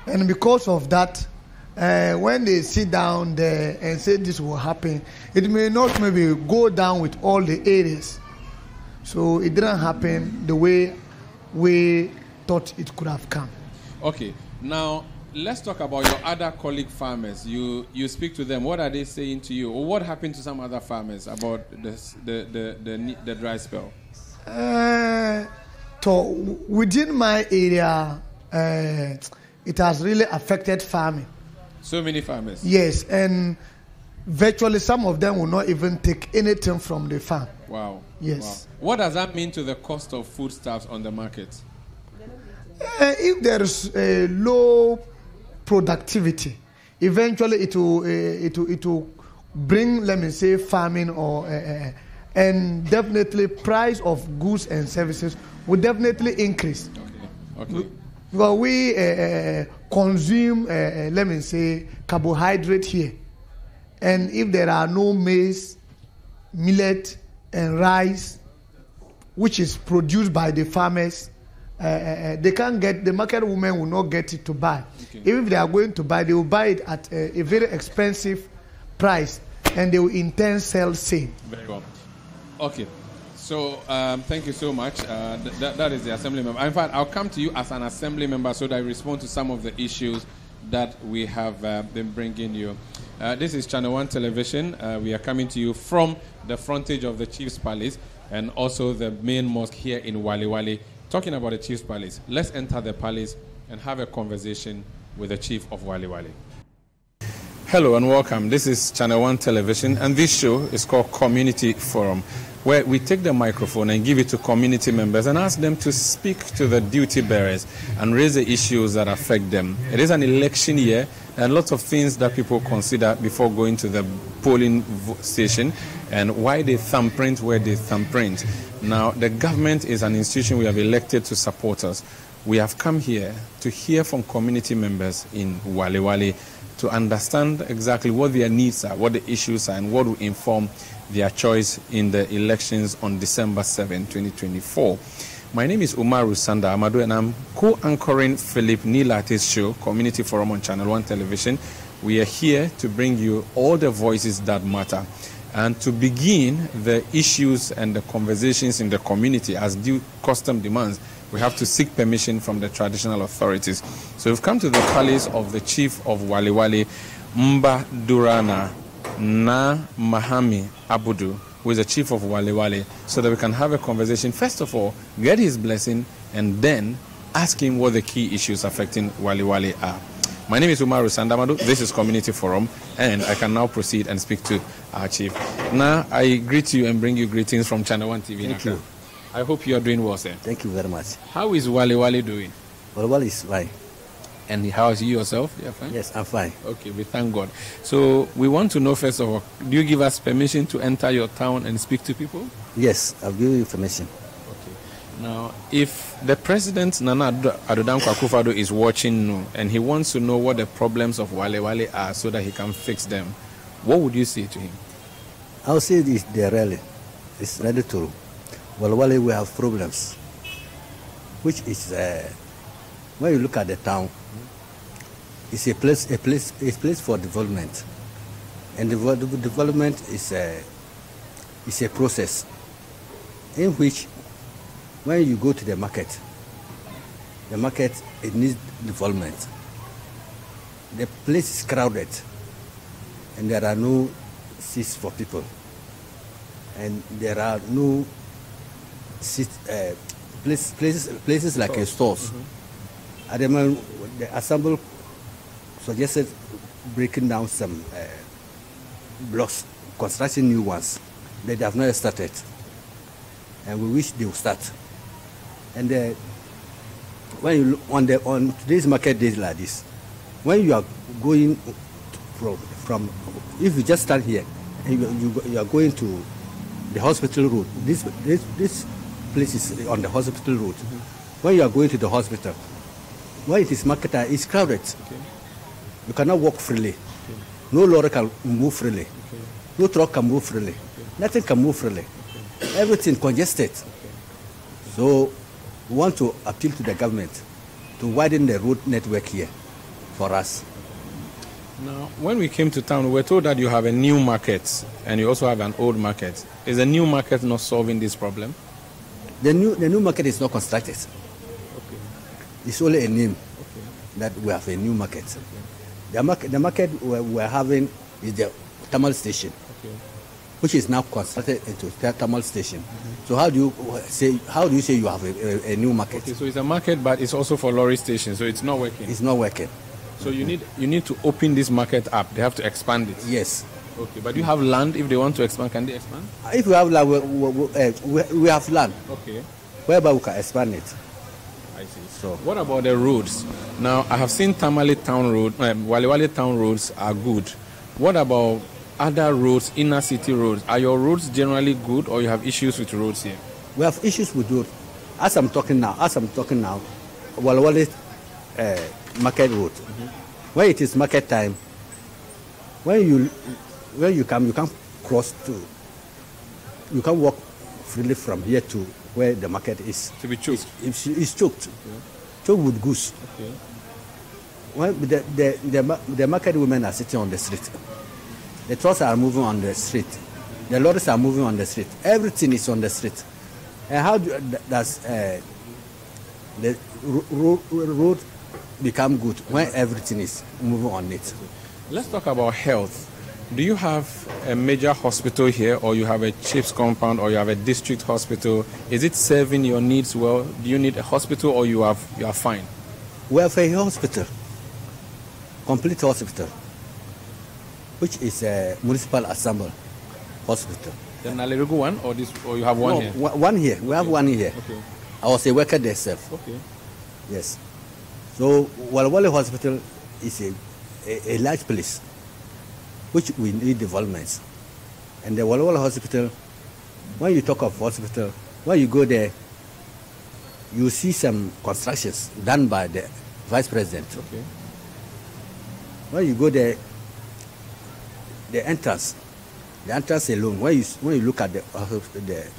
And because of that, when they sit down there and say this will happen, it may not maybe go down with all the areas. So it didn't happen the way we thought it could have come. Okay. Now, let's talk about your other colleague farmers. You speak to them. What are they saying to you? Or what happened to some other farmers about the dry spell? So within my area, it has really affected farming. So many farmers? Yes, and virtually some of them will not even take anything from the farm. Wow. Yes. Wow. What does that mean to the cost of foodstuffs on the market? If there is a low productivity, eventually it will bring, let me say, farming or and definitely price of goods and services will definitely increase. Okay. Because we consume, let me say, carbohydrate here, and if there are no maize, millet, and rice, which is produced by the farmers, they can't get, the market women will not get it to buy. Okay. Even if they are going to buy, they will buy it at a very expensive price, and they will in turn sell same. Very well. Okay. So thank you so much. That is the assembly member. In fact, I'll come to you as an assembly member so that I respond to some of the issues that we have been bringing you. This is Channel One Television. We are coming to you from the frontage of the Chief's Palace and also the main mosque here in Walewale. Talking about the Chief's Palace, let's enter the palace and have a conversation with the Chief of Walewale. Hello and welcome. This is Channel One Television, and this show is called Community Forum, where we take the microphone and give it to community members and ask them to speak to the duty bearers and raise the issues that affect them. It is an election year and lots of things that people consider before going to the polling station and why they thumbprint where they thumbprint. Now, the government is an institution we have elected to support us. We have come here to hear from community members in Walewale to understand exactly what their needs are, what the issues are, and what will inform their choice in the elections on December 7, 2024. My name is Umaru Sanda Amadu, and I'm co-anchoring Philip Nilate's show, Community Forum on Channel One Television. We are here to bring you all the voices that matter and to begin the issues and the conversations in the community as due custom demands. We have to seek permission from the traditional authorities. So we've come to the palace of the Chief of Walewale, Mba Durana Na Mahami Abudu, who is the Chief of Walewale, so that we can have a conversation. First of all, get his blessing, and then ask him what the key issues affecting Walewale are. My name is Umaru Sandamadu. This is Community Forum, and I can now proceed and speak to our Chief. Now, I greet you and bring you greetings from Channel One TV. Thank you. I hope you are doing well, sir. Thank you very much. How is Walewale doing? Walewale is fine. And how is you yourself? You're fine? Yes, I'm fine. Okay, we thank God. So we want to know, first of all, do you give us permission to enter your town and speak to people? Yes, I'll give you permission. Okay. Now, if the President Nana Addo Dankwa Akufo-Addo is watching and he wants to know what the problems of Walewale are so that he can fix them, what would you say to him? I'll say this, it's ready to. Walewale, we have problems, which is, when you look at the town, it's a place for development, and development is a process in which, when you go to the market it needs development. The place is crowded, and there are no seats for people, and there are no places like stores. At the moment, the Assembly suggested breaking down some blocks, constructing new ones. They have not started, and we wish they will start. And when you look on today's market days like this, when you are going from if you just stand here and you are going to the hospital road, this place is on the hospital road. When you are going to the hospital, when it is market, it's crowded. Okay. You cannot walk freely. Okay. No lorry can move freely. Okay. No truck can move freely. Okay. Nothing can move freely. Okay. Everything congested. Okay. So we want to appeal to the government to widen the road network here for us. Now, when we came to town, we were told that you have a new market and you also have an old market. Is the new market not solving this problem? The new market is not constructed. Okay. It's only a name that we have a new market. Okay. The market we're having is the thermal station, which is now constructed into the thermal station. So how do you say you have a new market? Okay, so it's a market, but it's also for lorry station, so it's not working. It's not working. So you need to open this market up. They have to expand it. Yes. Okay, but you have land. If they want to expand, can they expand? If we have land, we have land. Okay. Whereby we can expand it. I see. So what about the roads? Now I have seen Walewale town roads are good. What about other roads, inner city roads, are your roads generally good, or you have issues with roads here? We have issues with road. As I'm talking now, Walewale market road. When it is market time, when you come, you can't cross to. You can't walk freely from here to where the market is. To be choked. It's choked. Okay. Choked with goose. Okay. When the market women are sitting on the street. The trucks are moving on the street. The lorries are moving on the street. Everything is on the street. And how does the road become good when everything is moving on it? Let's talk about health. Do you have a major hospital here, or you have a chief's compound, or you have a district hospital? Is it serving your needs well? Do you need a hospital, or you are fine? We have a hospital, complete hospital, which is a municipal assembly hospital. The Nalerigu one, or you have one here? One here. We have one here. Okay. I was a worker there self. Okay. Yes. So Walewale Hospital is a large place, which we need developments. And the Walewale Hospital, when you talk of hospital, when you go there, you see some constructions done by the vice president. Okay. When you go there, the entrance alone, when you look at the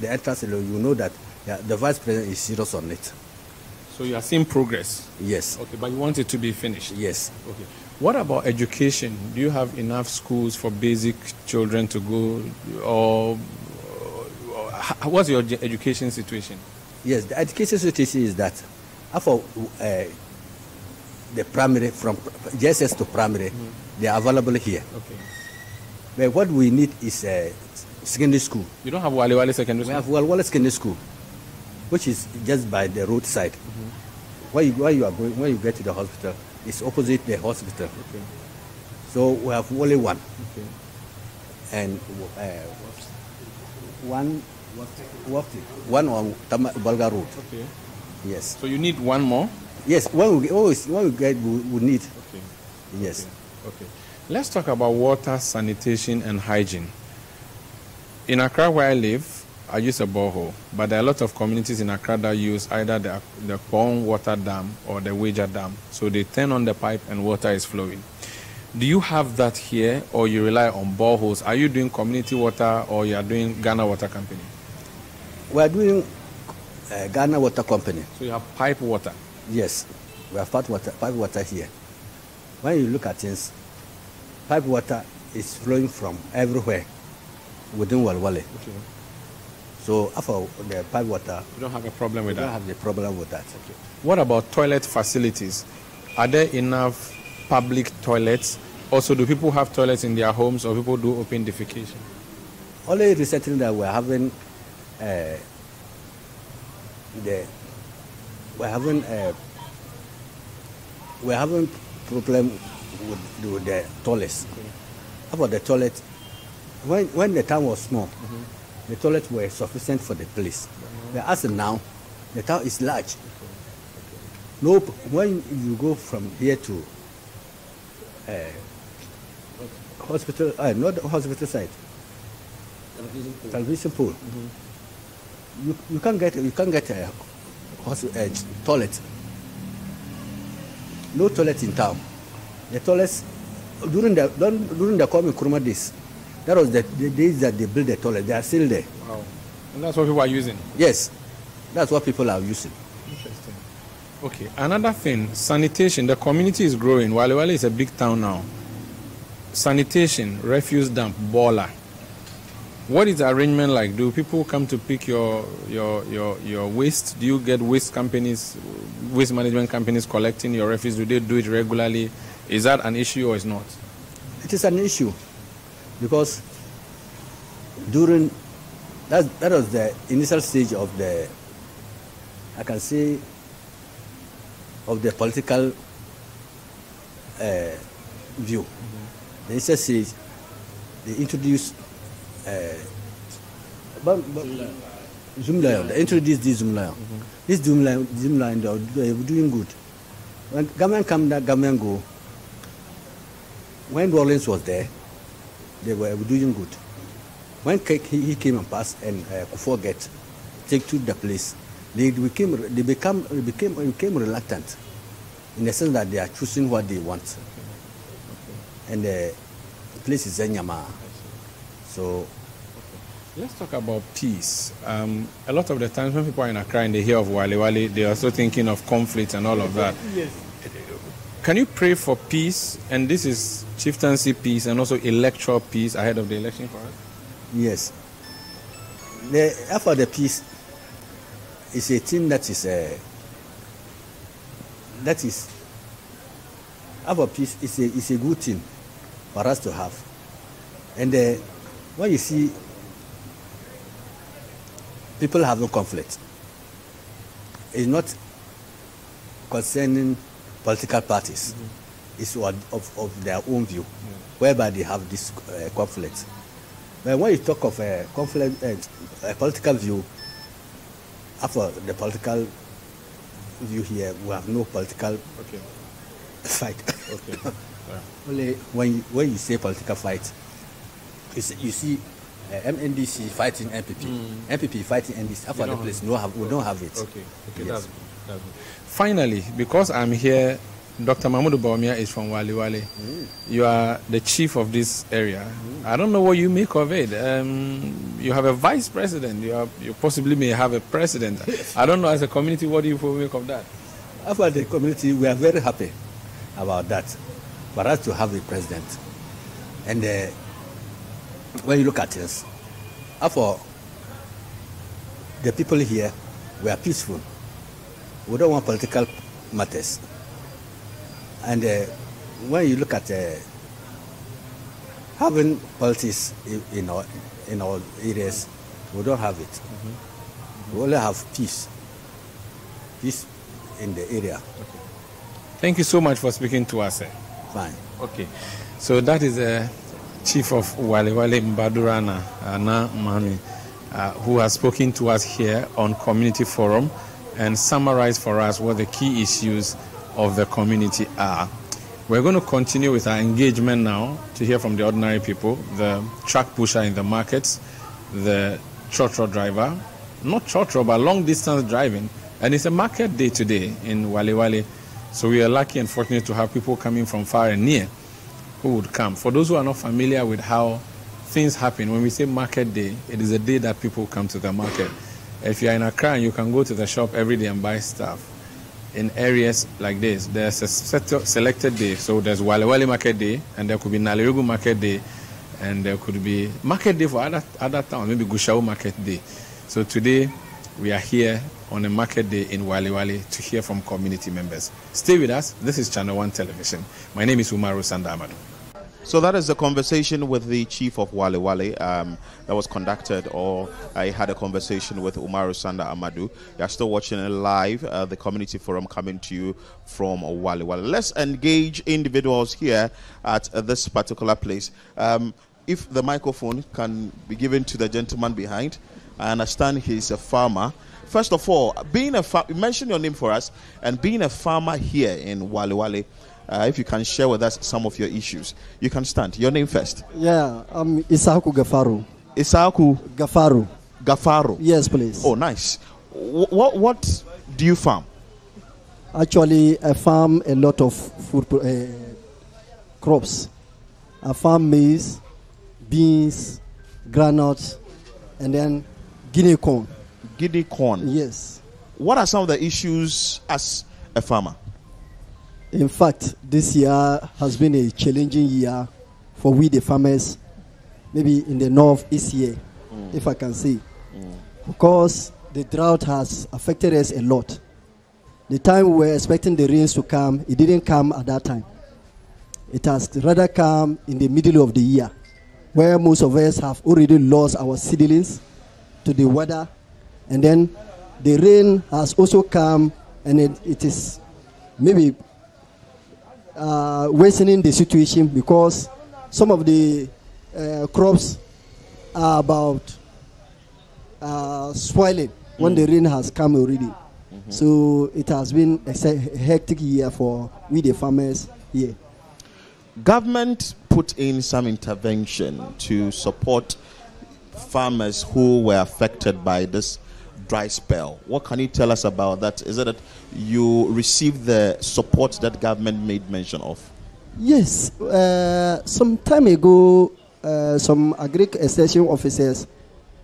entrance alone, you know that the vice president is serious on it. So you are seeing progress? Yes. Okay, but you want it to be finished? Yes. Okay. What about education? Do you have enough schools for basic children to go, or what's your education situation? Yes, the education situation is that after the primary, from JSS to primary, they are available here. Okay. But what we need is a secondary school. You don't have Walewale Secondary School? We have Walewale Secondary School, which is just by the roadside. When you get to the hospital, it's opposite the hospital. Okay. So we have only one. Okay. And one on Balga Road. Okay. Yes. So you need one more? Yes. When we get, we need. Okay. Yes. Okay. Let's talk about water, sanitation, and hygiene. In Accra, where I live, I use a borehole, but there are a lot of communities in Accra that use either the Pong water dam or the Wager dam. So they turn on the pipe and water is flowing. Do you have that here, or you rely on boreholes? Are you doing community water, or you are doing Ghana Water Company? We are doing Ghana Water Company. So you have pipe water? Yes, we have pipe water here. When you look at things, pipe water is flowing from everywhere within Walewale. Okay. So after the pipe water, you don't have a problem with that? We don't have the problem with that. Okay. What about toilet facilities? Are there enough public toilets? Also, do people have toilets in their homes, or people do open defecation? Only recently that we're having problem with the toilets. Okay. About the toilet, when the town was small, the toilets were sufficient for the place. But as of now, the town is large. No, when you go from here to hospital, not the hospital side, television pole. You can't get a toilet. No toilet in town. The toilets during the Kwame Nkrumah days, that was the days that they built the toilet. They are still there. Wow. And that's what people are using? Yes, that's what people are using. Interesting. Okay, another thing, sanitation. The community is growing. Walewale is a big town now. Sanitation, refuse dump, baller. What is the arrangement like? Do people come to pick your waste? Do you get waste management companies collecting your refuse? Do they do it regularly? Is that an issue or is not? It is an issue because during that was the initial stage of the, I can say, of the political view. The initial stage, they introduced Zoomlion. They introduced this Zoomlion. This Zoomlion, they were doing good. When government come, that government go. When Rawlings was there, they were doing good. When he came and passed and forget take to the place, they became reluctant in the sense that they are choosing what they want. And the place is Zenyama. So let's talk about peace. A lot of the times when people are in Accra and they hear of Walewale, they are also thinking of conflict and all of that. Yes. Can you pray for peace? And this is chieftaincy peace and also electoral peace ahead of the election for us? Yes. The effort of the peace is a thing that is our peace is a good thing for us to have. And when you see people having conflict, it's not concerning political parties. It's of their own view, whereby they have this conflict. But when you talk of a conflict, a political view, after the political view here, we have no political fight. Only when you say political fight, you see MNDC fighting MPP, MPP fighting NDC. After the place, we don't have it. Okay, yes. That's good. Finally, because I'm here, Dr. Mahmoud Bawumia is from Walewale. You are the chief of this area. I don't know what you make of it. You have a vice president. You possibly may have a president. I don't know, as a community, what do you make of that? After the community, we are very happy about that, for us to have a president. And when you look at this, after the people here, we are peaceful. We don't want political matters. And when you look at having politics in our areas, we don't have it. We only have peace in the area. Okay. Thank you so much for speaking to us. Fine. Okay. So that is the chief of Walewale, Mbadurana Ana Mani, who has spoken to us here on Community Forum and summarized for us what the key issues of the community are. We're going to continue with our engagement now to hear from the ordinary people, the truck pusher in the markets, the trotro driver, not trotro, but long distance driving. And it's a market day today in Walewale. So we are lucky and fortunate to have people coming from far and near who would come. For those who are not familiar with how things happen, when we say market day, it is a day that people come to the market. If you're in Accra, you can go to the shop every day and buy stuff. In areas like this, there's a selected day. So there's Walewale Market Day, and there could be Nalerugu Market Day, and there could be Market Day for other towns, maybe Gushao Market Day. So today, we are here on a Market Day in Walewale to hear from community members. Stay with us. This is Channel One Television. My name is Umaru Sanda Amadu. So that is the conversation with the chief of Walewale that was conducted, or I had a conversation with Umaru Sanda Amadu. You are still watching it live, the community forum coming to you from Walewale. Let's engage individuals here at this particular place. If the microphone can be given to the gentleman behind, I understand he's a farmer. First of all, being a farmer, mention your name for us, and being a farmer here in Walewale, if you can share with us some of your issues. You can stand. Your name first. Yeah, I'm Isaku Gafaru. Isaku Gafaru. Gafaru. Yes, please. Oh, nice. What do you farm? Actually, I farm a lot of food crops. I farm maize, beans, granules, and then guinea corn. Guinea corn. Yes. What are some of the issues as a farmer? In fact, this year has been a challenging year for we the farmers, maybe in the northeast here, if I can say. Because the drought has affected us a lot. The time we were expecting the rains to come, it didn't come at that time. It has rather come in the middle of the year, where most of us have already lost our seedlings to the weather. And then the rain has also come, and it is maybe worsening the situation, because some of the crops are about spoiling when the rain has come already. So it has been a hectic year for we the farmers here. Government put in some intervention to support farmers who were affected by this dry spell. What can you tell us about that? Is it that you received the support that government made mention of? Yes. Some time ago, some agri-extension officers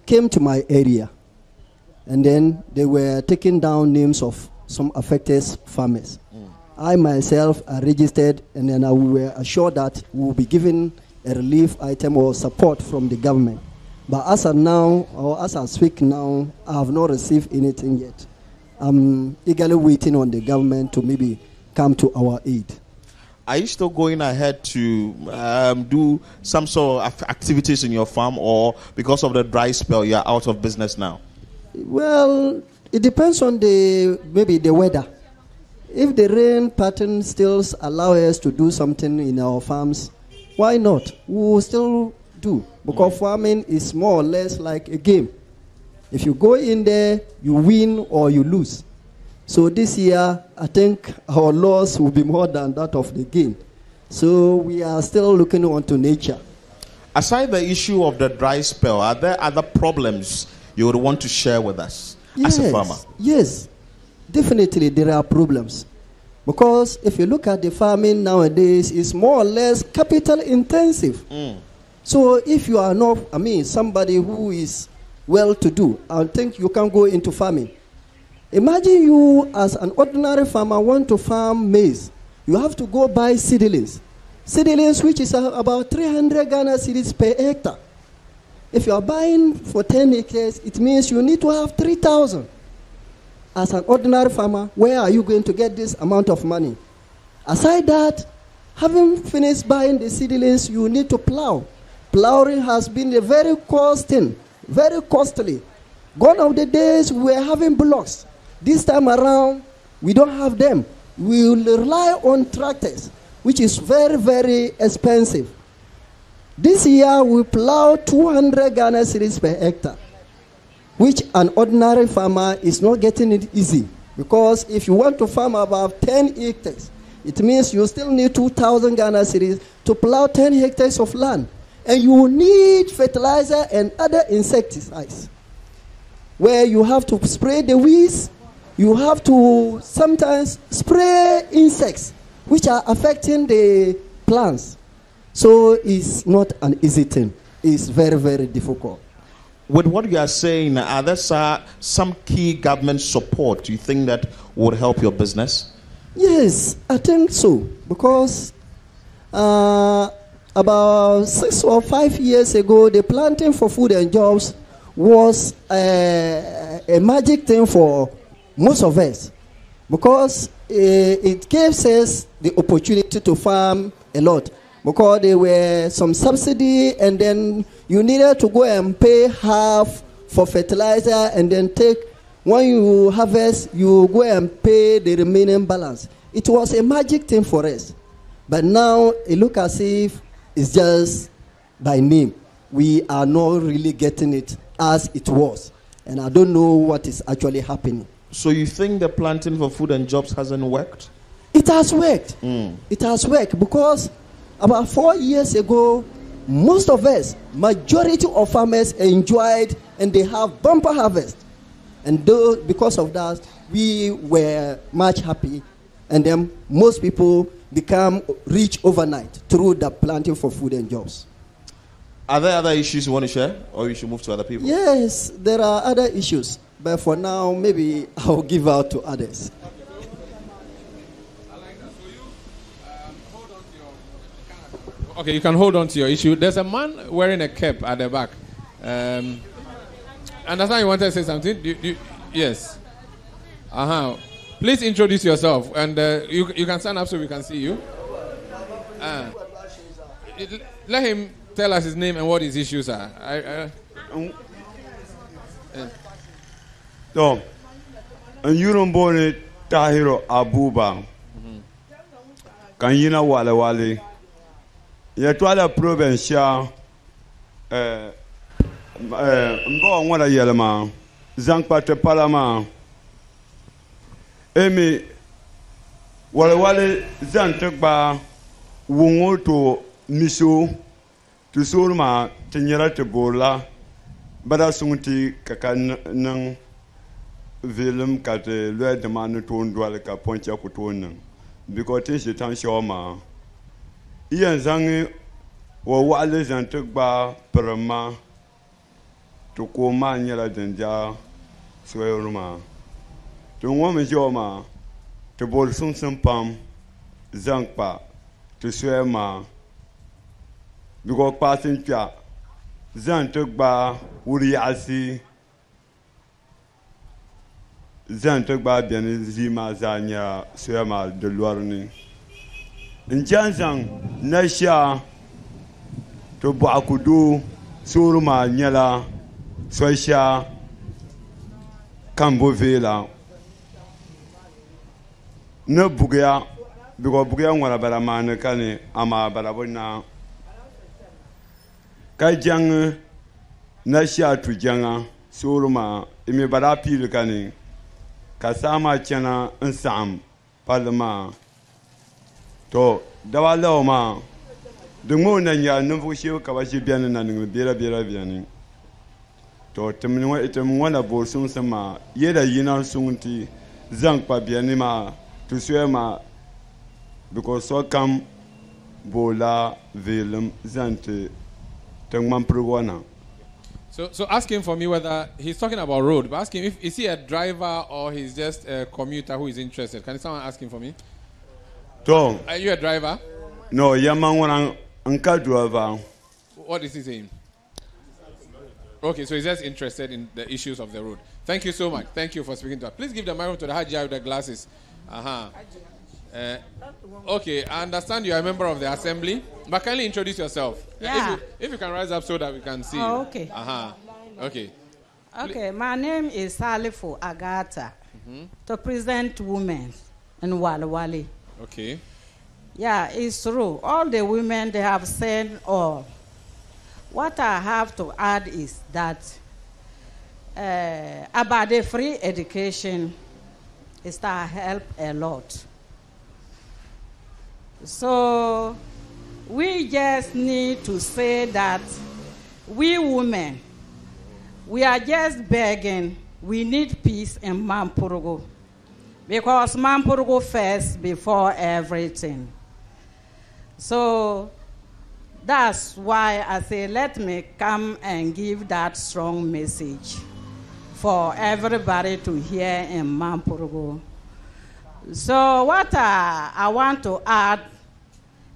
came to my area, and then they were taking down names of some affected farmers. I myself are registered, and then we were assured that we will be given a relief item or support from the government. But as of now, or as I speak now, I have not received anything yet. I'm eagerly waiting on the government to maybe come to our aid. Are you still going ahead to do some sort of activities in your farm, or because of the dry spell, you're out of business now? Well, it depends on maybe the weather. If the rain pattern still allows us to do something in our farms, why not? We will still do, because farming is more or less like a game. If you go in there, you win or you lose. So this year, I think our loss will be more than that of the gain. So we are still looking onto nature. Aside the issue of the dry spell, are there other problems you would want to share with us as a farmer? Yes, definitely there are problems. Because if you look at the farming nowadays, it's more or less capital intensive. So if you are not, somebody who is well-to-do, I think you can go into farming. Imagine you as an ordinary farmer want to farm maize. You have to go buy seedlings. Seedlings which is about 300 Ghana cedis per hectare. If you are buying for 10 acres, it means you need to have 3,000. As an ordinary farmer, where are you going to get this amount of money? Aside that, having finished buying the seedlings, you need to plow. Plowing has been a very costly. Gone are the days we were having blocks. This time around, we don't have them. We will rely on tractors, which is very, very expensive. This year, we plow 200 Ghana cedis per hectare, which an ordinary farmer is not getting it easy. Because if you want to farm about 10 hectares, it means you still need 2,000 Ghana cedis to plow 10 hectares of land. And you need fertilizer and other insecticides, where you have to spray the weeds. You have to sometimes spray insects which are affecting the plants. So it's not an easy thing. It's very, very difficult. With what you are saying, are there some key government support you think that would help your business? Yes, I think so. Because about 6 or 5 years ago, the planting for food and jobs was a magic thing for most of us, because it gives us the opportunity to farm a lot, because there were some subsidy, and then you needed to go and pay half for fertilizer, and then when you harvest, you go and pay the remaining balance. It was a magic thing for us, but now it looks as if it's just by name. We are not really getting it as it was, and I don't know what is actually happening. So you think the planting for food and jobs hasn't worked? It has worked. It has worked, because about 4 years ago, most of us, majority of farmers enjoyed, and they have bumper harvest. And because of that, we were much happy, and then most people become rich overnight through the planting for food and jobs. Are there other issues you want to share, or you should move to other people? Yes, there are other issues, but for now, maybe I'll give out to others. Okay, you can hold on to your issue. There's a man wearing a cap at the back. Understand you wanted to say something? Yes. Please introduce yourself, and you can stand up so we can see you. Let him tell us his name and what his issues are. So, and you don't born it Tahiro Abuba. Can you know Walewale? You told a provincial Mbo Wada Yelama, Zankpate Palama, Emi Walewale Zantekba Wungoto miso to Surma, Tinyara to Bola, Badasunti Kakan Vilum Kat Led the man to Dwalaka Poncha Kutunan, because it's the town Shoma. Ian Zangi or Wallace and took bar Perama to Koma Yella Denja Sweruma. To woman Joma to Bolsun Pam Zankpa to Swerma. Because passing Pia Zan took bar Uri Asi Zan took bar Bianizima Zanya Swerma de Luarni. In Jansang Nasha to Bakudu Suruma Nyala Soisha Cambovela no Bugia because Bugia Warabaramana Kani Ama Barabona Kajang Nasha to Janga Suruma Imi Barapi Kani Kasama Chana and Sam Palama to Dawaloma the moon and ya Novo Shio Kawashi Bian and Bira Biani. To Temuan Etemwana Bosun Sama, Yeda Yina Sunti, Zankpa Bianima, to Swema, because so come Bola Velum Zante, Tengman Pruana. So ask him for me whether he's talking about road, but ask him if is he a driver or he's just a commuter who is interested. Can someone ask him for me? Tom, are you a driver? No, Yaman Uncle driver. What is he saying? Okay, so he's just interested in the issues of the road. Thank you so much. Thank you for speaking to us. Please give the microphone to the Hajia with the glasses. Okay, I understand you are a member of the assembly, but kindly introduce yourself. Yeah. If you can rise up so that we can see you. Okay. Okay. Okay, my name is Salifu Agata, to present women in Walewale. Okay. Yeah, it's true. All the women, they have said all. What I have to add is that about the free education is that help a lot. So we just need to say that we women, we are just begging, we need peace in Mampurugu. Because Mampurugu first before everything. So that's why I say, let me come and give that strong message for everybody to hear in Mampurugu. So what I want to add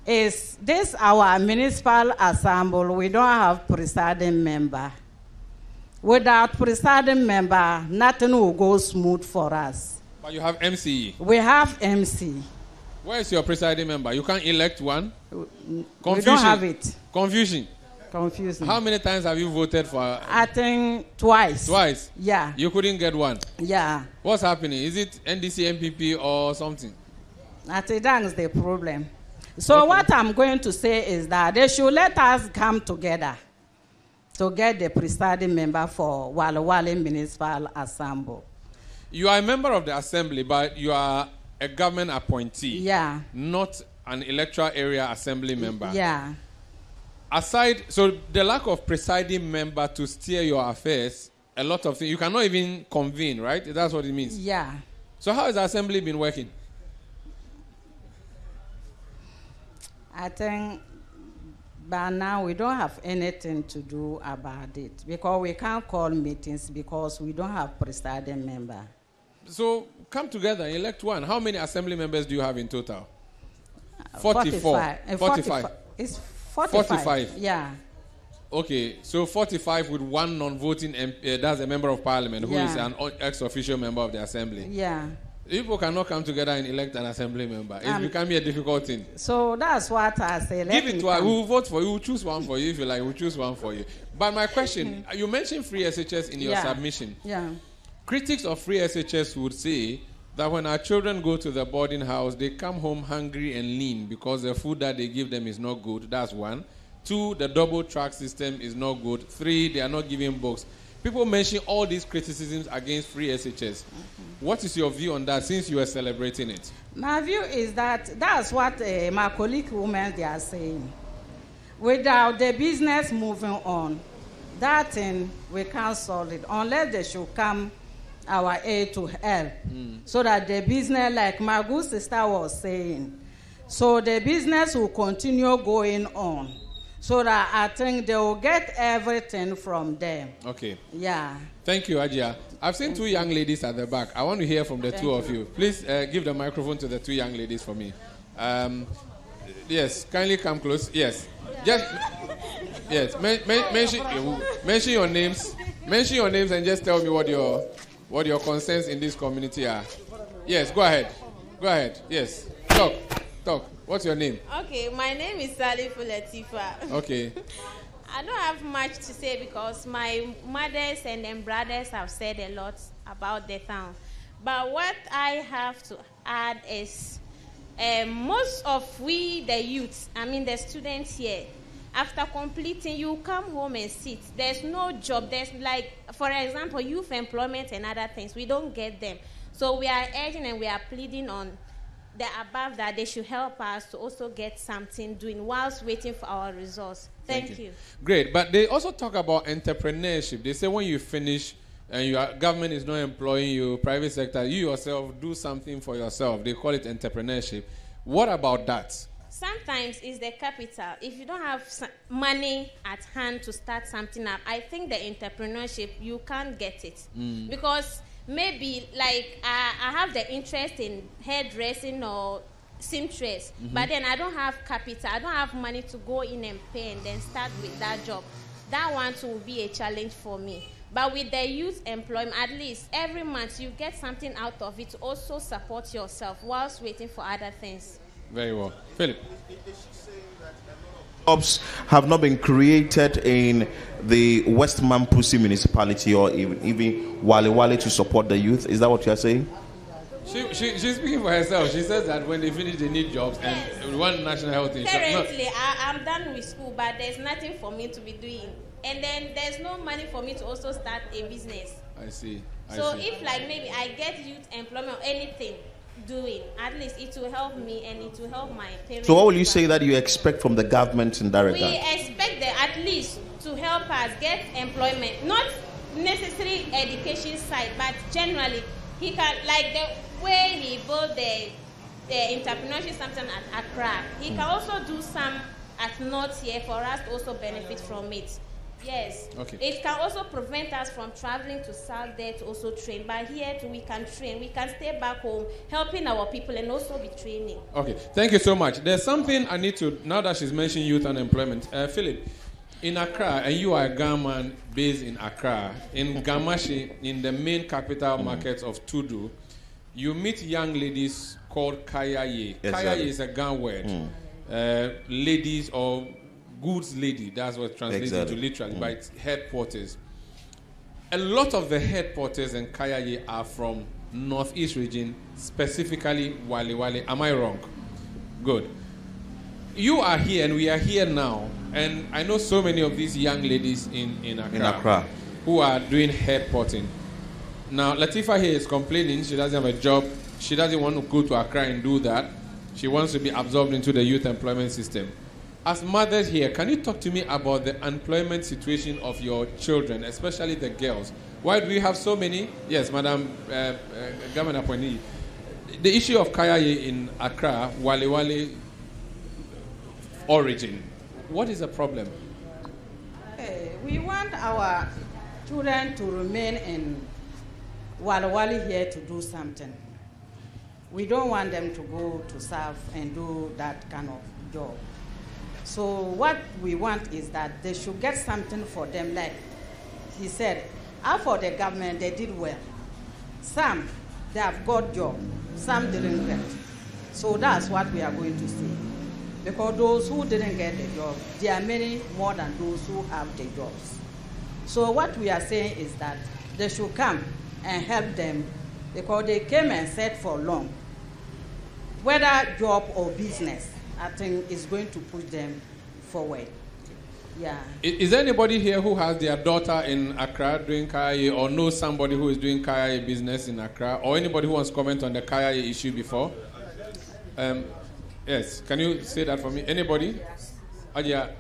is this our municipal assembly, we don't have presiding member. Without presiding member, nothing will go smooth for us. But you have MC. We have MC. Where is your presiding member? You can't elect one? We don't have it. Confusing. How many times have you voted for? I think twice. Twice? Yeah. You couldn't get one? Yeah. What's happening? Is it NDC, MPP or something? I think that's the problem. So what I'm going to say is that they should let us come together to get the presiding member for Walewale Municipal Assembly. You are a member of the assembly, but you are a government appointee. Yeah. Not an electoral area assembly member. Yeah. Aside, so the lack of presiding member to steer your affairs, a lot of things, you cannot even convene, right? That's what it means. Yeah. So how has the assembly been working? I think by now we don't have anything to do about it because we can't call meetings because we don't have presiding member. So come together, elect one. How many assembly members do you have in total? 44. 45. It's 45. 45. Yeah. Okay, so 45 with one non-voting MP, that's a member of parliament who is an ex-official member of the assembly. Yeah. People cannot come together and elect an assembly member. It's becoming a difficult thing. So that's what I say. Give it to us. We will vote for you. We'll choose one for you if you like. We'll choose one for you. But my question, you mentioned free SHS in your submission. Yeah. Critics of free SHS would say that when our children go to the boarding house, they come home hungry and lean because the food that they give them is not good. That's one. 2, the double track system is not good. 3, they are not giving books. People mention all these criticisms against free SHS. What is your view on that since you are celebrating it? My view is that that's what my colleague women they are saying. without the business moving on, that thing we can't solve it unless they should come our aid to help, so that the business, like my good sister was saying, so the business will continue going on, so that I think they will get everything from them. Okay. Yeah. Thank you, Ajia. I've seen two young ladies at the back. I want to hear from the two of you. Please give the microphone to the two young ladies for me. Yes, kindly come close. Yes. Just yes. Mention your names. Mention your names and just tell me what your concerns in this community are. Yes, go ahead. Go ahead. Yes. Talk. What's your name? Okay, my name is Salifu Latifa. Okay. I don't have much to say because my mothers and then brothers have said a lot about the town. But what I have to add is most of we, the youths, the students here, after completing, you come home and sit. There's no job. There's for example, youth employment and other things. We don't get them. So we are urging and we are pleading on the above that they should help us to also get something doing whilst waiting for our results. Thank you. Great. But they also talk about entrepreneurship. They say when you finish and your government is not employing you, private sector, you yourself do something for yourself. They call it entrepreneurship. What about that? Sometimes it's the capital. If you don't have money at hand to start something up, I think the entrepreneurship, you can't get it. Because maybe I have the interest in hairdressing or seamstress, but then I don't have capital. I don't have money to go in and pay and then start with that job. That one too will be a challenge for me. But with the youth employment, at least every month you get something out of it to also support yourself whilst waiting for other things. Very well. Philip. Jobs have not been created in the West Mampusi municipality or even Walewale to support the youth. Is that what you are saying? She's speaking for herself. She says that when they finish, they need jobs and one national health insurance. Currently, I'm done with school, but there's nothing for me to be doing. And then there's no money for me to also start a business. I see. If maybe I get youth employment or anything doing, at least it will help me and it will help my parents. So what will you say that you expect from the government in that regard? We expect them at least to help us get employment, not necessarily education side, but generally he can, the way he built the entrepreneurship something at Accra, he can also do some at North here for us to also benefit from it. Yes. Okay. It can also prevent us from traveling to South there to also train. But here too, we can train. We can stay back home, helping our people and also be training. Okay. Thank you so much. There's something I need to, now that she's mentioned youth unemployment. Philip, in Accra, and you are a Gamman based in Accra, in Gamashi, in the main capital market of Tudu, you meet young ladies called Kayaye. Yes, Kayaye is a Gan word. Ladies or goods lady, that's what translates into literally, by its headquarters. A lot of the headquarters in Kayaye are from Northeast region, specifically Walewale. Am I wrong? Good. You are here and we are here now, and I know so many of these young ladies in Accra, who are doing headporting. Now, Latifa here is complaining she doesn't have a job. She doesn't want to go to Accra and do that. She wants to be absorbed into the youth employment system. As mothers here, can you talk to me about the employment situation of your children, especially the girls? Why do we have so many? Yes, Madam Governor Appointee. The issue of Kayaye in Accra, Walewale origin. What is the problem? We want our children to remain in Walewale here to do something. We don't want them to go to South and do that kind of job. So what we want is that they should get something for them. Like he said, for the government, they did well. Some, they have got job. Some didn't get. So that's what we are going to see. Because those who didn't get the job, there are many more than those who have the jobs. So what we are saying is that they should come and help them, because they came and said for long, whether job or business, I think is going to push them forward. Yeah. Is there anybody here who has their daughter in Accra doing Kayaye, or knows somebody who is doing Kayaye business in Accra, or anybody who wants to comment on the Kayaye issue before? Yes. Can you say that for me? Anybody? Ajia,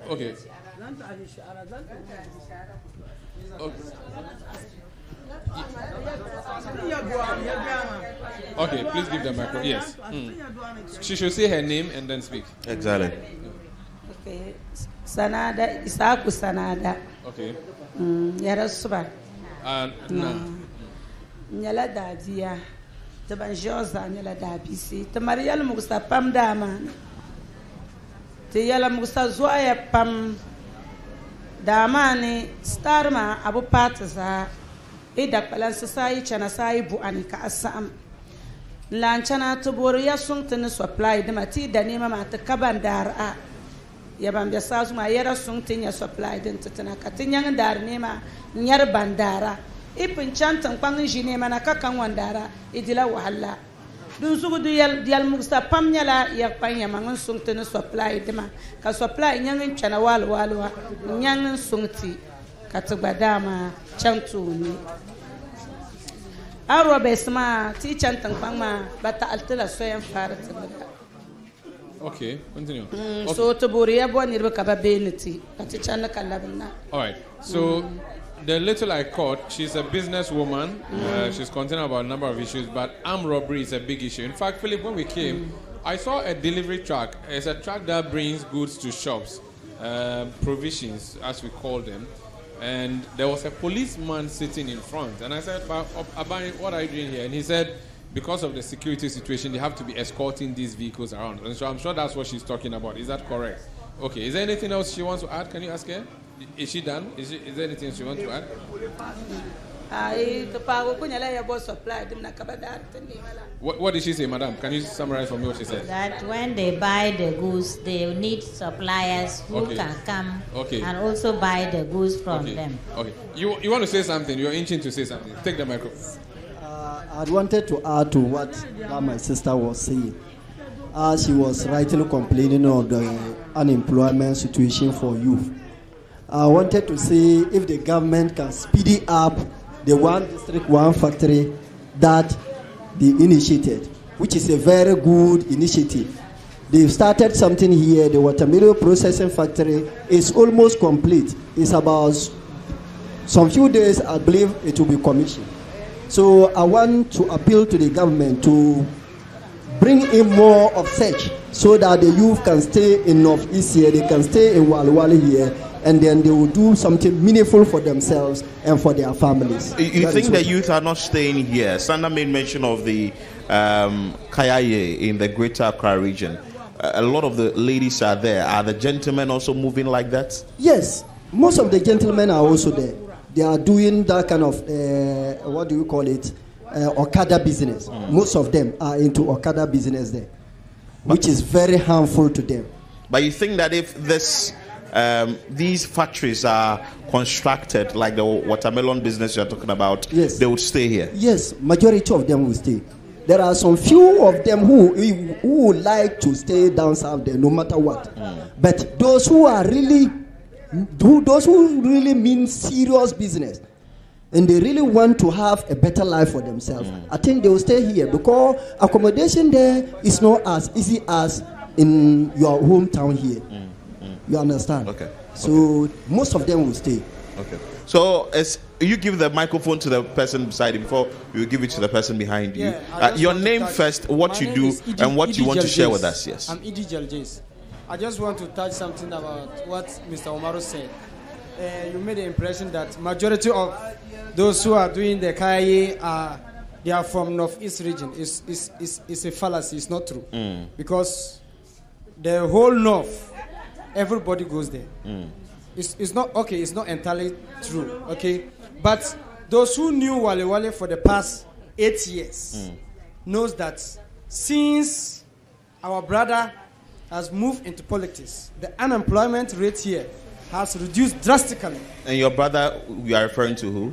Okay. Okay, please give the microphone. Yes. She should say her name and then speak. Exactly. Okay. Sanada, Isaku Sanada. Okay. Yarasuba. No. Nyala dadia. Tabanjosa nyala dabisi. Tamarial mugusta pam dama. Te yala mugusta zoya pam damani starma abu patza. Ida palansa sai chana sai bu anika asam. Lanchana tuburiya sungtene supply de mati danima mata kabandara. Yabam biasazu ma yera sungtinya supply den tatana katinyang dar nema nyar bandara. Ipin chantan kwangin jine mana kakan wandara idila wahala. Dun sugu du yal mugsta pam nyala yak panya mangun sungtene supply de ma ka supply nyangin chana walwa nyangin sungti katubadama chantuni. Arwa besma ti chantan kwangma bata altila soyan farat. Okay, continue. Okay. So to Boria Bonirba Beneti, all right. So the little I caught, she's a businesswoman. She's concerned about a number of issues, but armed robbery is a big issue. In fact, Philip, when we came, I saw a delivery truck. It's a truck that brings goods to shops, provisions, as we call them. And there was a policeman sitting in front. And I said, Abani, what are you doing here? And he said, because of the security situation, they have to be escorting these vehicles around. And so I'm sure that's what she's talking about. Is that correct? Okay. Is there anything else she wants to add? Can you ask her? Is she done? Is there anything she wants to add? What did she say, madam? Can you summarize for me what she said? That when they buy the goods, they need suppliers who can come and also buy the goods from them. Okay. You want to say something? You're itching to say something. Take the microphone. I wanted to add to what my sister was saying. She was rightly complaining of the unemployment situation for youth. I wanted to say if the government can speed up the one district, one factory that they initiated, which is a very good initiative. They've started something here. The watermelon processing factory is almost complete. It's about some few days, I believe it will be commissioned. So I want to appeal to the government to bring in more of such so that the youth can stay in Northeast here, they can stay in Walewale here, and then they will do something meaningful for themselves and for their families. You think the youth are not staying here? Sanda made mention of the Kayaye in the Greater Accra region. A lot of the ladies are there. Are the gentlemen also moving like that? Yes, most of the gentlemen are also there. They are doing that kind of, what do you call it, Okada business. Most of them are into Okada business there, which is very harmful to them. But you think that if these factories are constructed like the watermelon business you're talking about, yes, they would stay here? Yes, majority of them will stay. There are some few of them who would like to stay down south there no matter what. But those who are really those who really mean serious business and they really want to have a better life for themselves, I think they will stay here because accommodation there is not as easy as in your hometown here. You understand? Okay. So most of them will stay. Okay. So as you give the microphone to the person beside you before you give it to the person behind you. Your name first, what you do, and what you want to share with us. Yes. I'm Idi Jaljes. I just want to touch something about what Mr. Omaru said. You made the impression that majority of those who are doing the Kaye they are from Northeast region. It's a fallacy. It's not true. Because the whole North, everybody goes there. It's not okay. It's not entirely true. Okay, but those who knew Walewale for the past 8 years knows that since our brother has moved into politics, the unemployment rate here has reduced drastically. And your brother, you are referring to who?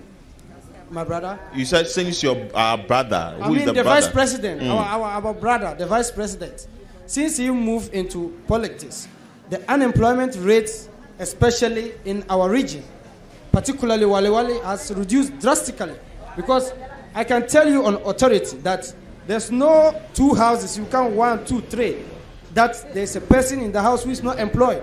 My brother. You said since your brother. Who is the brother? Vice president. Our brother, the vice president. Since he moved into politics, the unemployment rate, especially in our region, particularly Walewale, has reduced drastically. Because I can tell you on authority that there's no 2 houses, you count 1, 2, 3, that there's a person in the house who is not employed.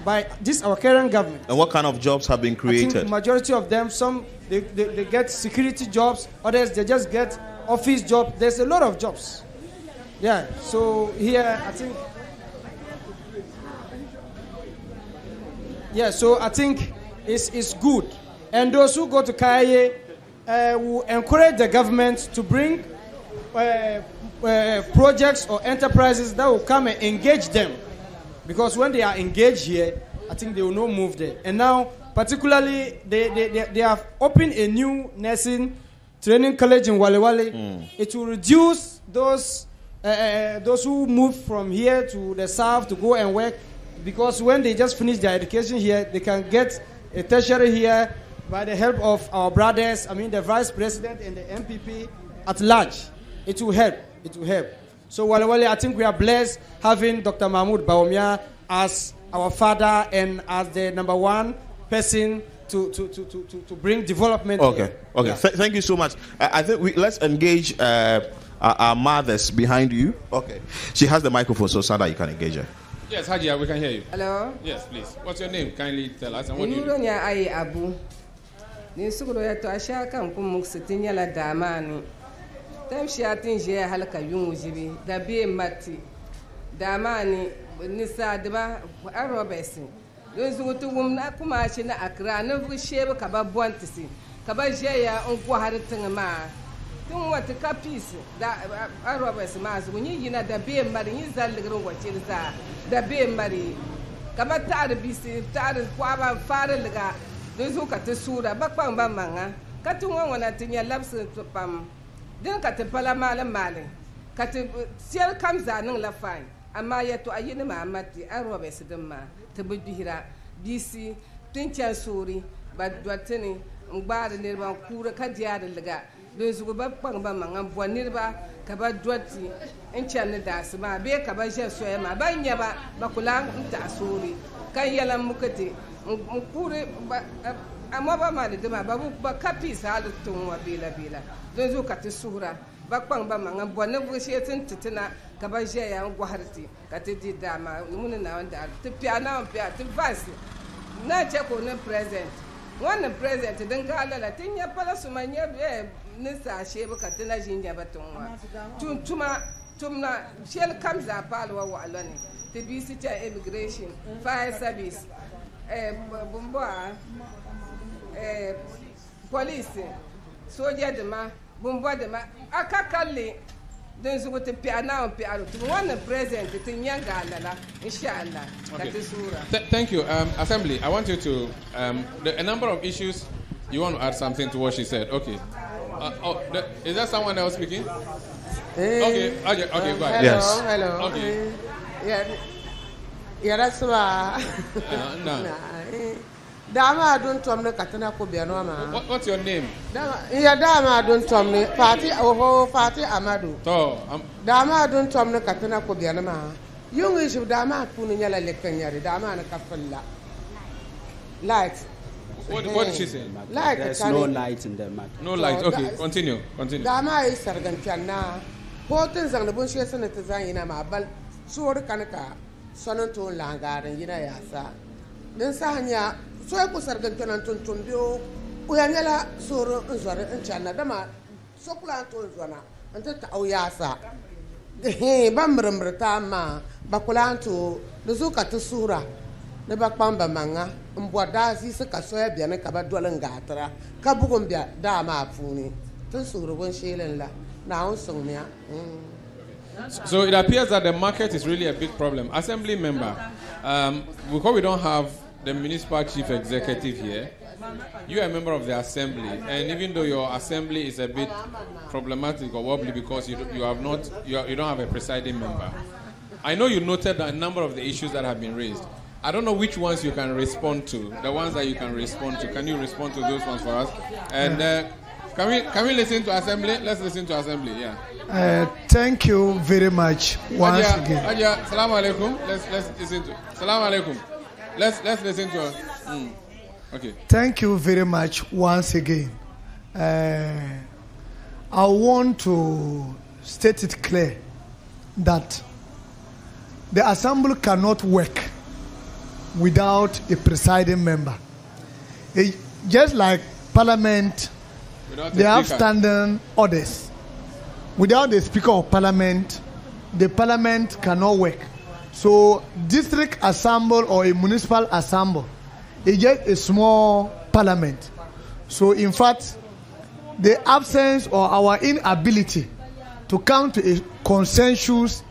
by this our current government. And what kind of jobs have been I created? think majority of them, some they get security jobs, others they just get office jobs. There's a lot of jobs. Yeah, so here I think. Yeah, so I think it's good. And those who go to Kaye will encourage the government to bring projects or enterprises that will come and engage them. Because when they are engaged here, I think they will not move there. And now, particularly, they have opened a new nursing training college in Walewale. It will reduce those who move from here to the south to go and work. Because when they just finish their education here, they can get a tertiary here by the help of our brothers, the vice president and the MPP at large. It will help. It will help. So Walewale, I think we are blessed having Dr. Mahmoud Bawumia as our father and as the number one person to bring development. Okay. Here. Okay. Yeah. Thank you so much. I think let's engage our mothers behind you. Okay. She has the microphone, so Sandra, you can engage her. Yes, Hajia, we can hear you. Hello? Yes, please. What's your name? Kindly tell us. And what do you do? Abu. Ni suguro ya to ashaka mkumuk sitinya la damani. Tam shatin je halaka yungu jibi da be mati. Damani nisa deba arobesi. Don zugutu wumna kuma shi na akra na shebe ka ba bontisi. Ka ba je ya onko har tinma. Tun wata kapis da arobesi ma zu ni yina da be mari ni zalligrin wace da be mari. Kama tar bisi tar kwaba fara liga. Don su ka ta sura bakpan ban manga ka tun wana tinya labsin pam din ka ta pala malam malin ka ta siyar kamza nan la fine amma ya to ayi ni mamati an robe su din ma ta bibihira bisi tun can suri ba dwatini ngba ne ban kura ka diya da liga don su bakpan ban manga bonir ba ka ba dwati in can ne da su ma be ka ba je soya ma ban ya ba kula ta suri kan yalan mukati mukure amma ba ma da dama ba kapi sa halittun wa bila don zo ka ta sura ba kwan ba man bonne bushe tun titina ka ba je ya gwaharti ka ta di dama mun na wanda ta piana on pia ta vasi na ce ko na present wannan present din ka halala tin ya fara su manya ni sa she ba ka tana jinja ba tunwa tumna shel kamza palwa wa alani ta bisi ta immigration fire service bumba police soja dema bumba dema akakalle don su ta piana on piano to one present to nyanga lala inshallah that is sura. Thank you, Assembly. I want you to a number of issues. You want to add something to what she said? Okay. Is there someone else speaking? Okay, go ahead. Yes. Hello. Okay. Yeah, that's why. No. Dama don't tell me Katana Kobiano. What's your name? Dama don't tell me Party Amadu. Dama don't tell me Katana Kobiano. Young is Dama Punyala Lekanyari, Dama and Kafala. Light. What did she say? Light. There's no light in the matter. No light. Okay, continue. Dama is Sargantiana. Portents and the bushes and the design in Mabal, Sword Kanaka. Sonon to langar and yina yasa. Then Sahanya, so I was Sarganton and Tuntumbio, Uyangela, Soro, and Zora and Chana, Dama, Sopla to Zona, and the Oyasa. The hay Bambram Bretama, Bakulanto, the Zuka to Sura, the Bakbamba Manga, and Boadazi, Sakasoya, Biana Kabadwalangatra, Kabugumbia, Dama Funi, Tunsuru, one shilling and la, now Sonia. So it appears that the market is really a big problem. Assembly member, because we don't have the municipal chief executive here, you are a member of the assembly, and even though your assembly is a bit problematic or wobbly because you don't have a presiding member, I know you noted a number of the issues that have been raised. I don't know which ones you can respond to. The ones that you can respond to, can you respond to those ones for us? And can we listen to assembly? Let's listen to assembly. Yeah. Thank you very much once again. Ajia, salam alaikum. Let's listen to. Salam alaikum. Let's listen to her. Okay. Thank you very much once again. I want to state it clear that the assembly cannot work without a presiding member. Just like Parliament, they have standing orders. Without the Speaker of Parliament, the Parliament cannot work. So, district assembly or a municipal assembly is just a small parliament. So, in fact, the absence or our inability to come to a consensus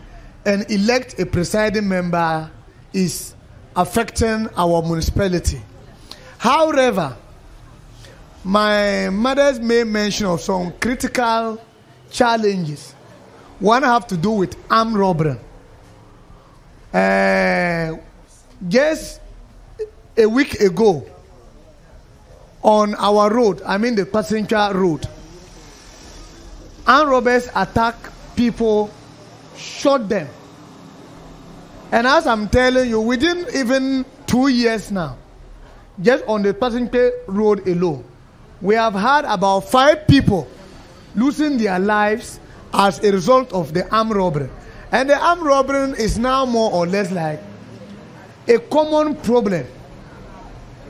and elect a presiding member is affecting our municipality. However, my mother's made mention of some critical challenges. One have to do with armed robbery. Just a week ago, on our road, I mean the passenger road, armed robbers attack people, shot them. And as I'm telling you, within even 2 years now, just on the passenger road alone, we have had about 5 people losing their lives as a result of the armed robbery. And the armed robbery is now more or less like a common problem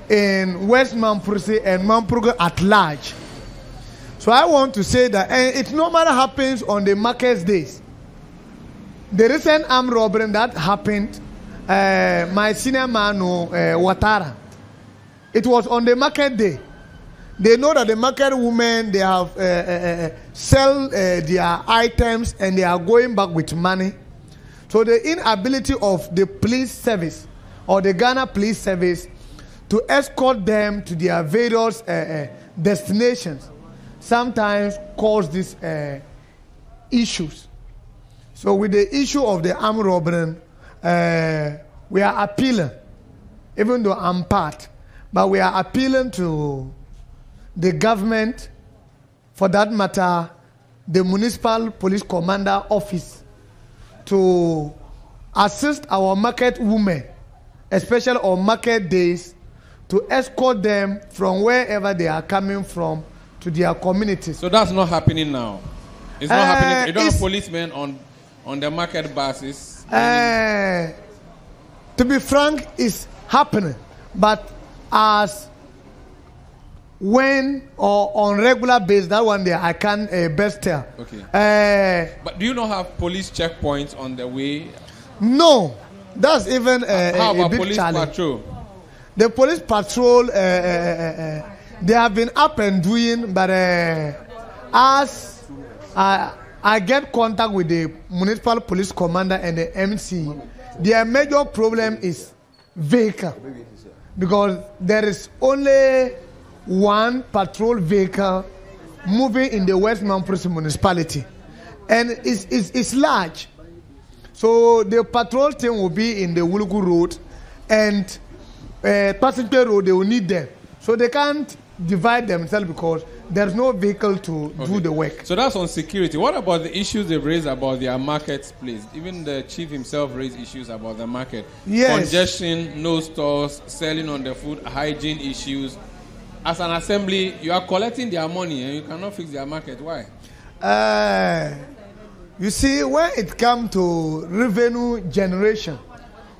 in West Mamprusi and Mampruga at large. So I want to say that, and it normally happens on the market days. The recent armed robbery that happened, my senior man, Watara, it was on the market day. They know that the market women, they have sell their items and they are going back with money. So the inability of the police service or the Ghana police service to escort them to their various destinations sometimes cause these issues. So with the issue of the armed robbery, we are appealing, even though I'm part, but we are appealing to the government, for that matter, the municipal police commander office, to assist our market women, especially on market days, to escort them from wherever they are coming from to their communities. So that's not happening now. It's not happening. You don't have policemen on the market buses. To be frank, it's happening, but as when or on regular basis, that one day I can best tell. Okay. But do you not have police checkpoints on the way? No, that's even how about a big police challenge. patrol? The police patrol, they have been up and doing, but as I get contact with the municipal police commander and the MC, their major problem is vehicle, because there is only one patrol vehicle moving in the West Mamprusi municipality, and it's large. So the patrol team will be in the Wulugu road, and passenger road, they will need them. So they can't divide themselves because there's no vehicle to do the work. So that's on security. What about the issues they've raised about their marketplace? Even the chief himself raised issues about the market. Yes. Congestion, no stores, selling on the food, hygiene issues. As an assembly, you are collecting their money and you cannot fix their market. Why? You see, when it comes to revenue generation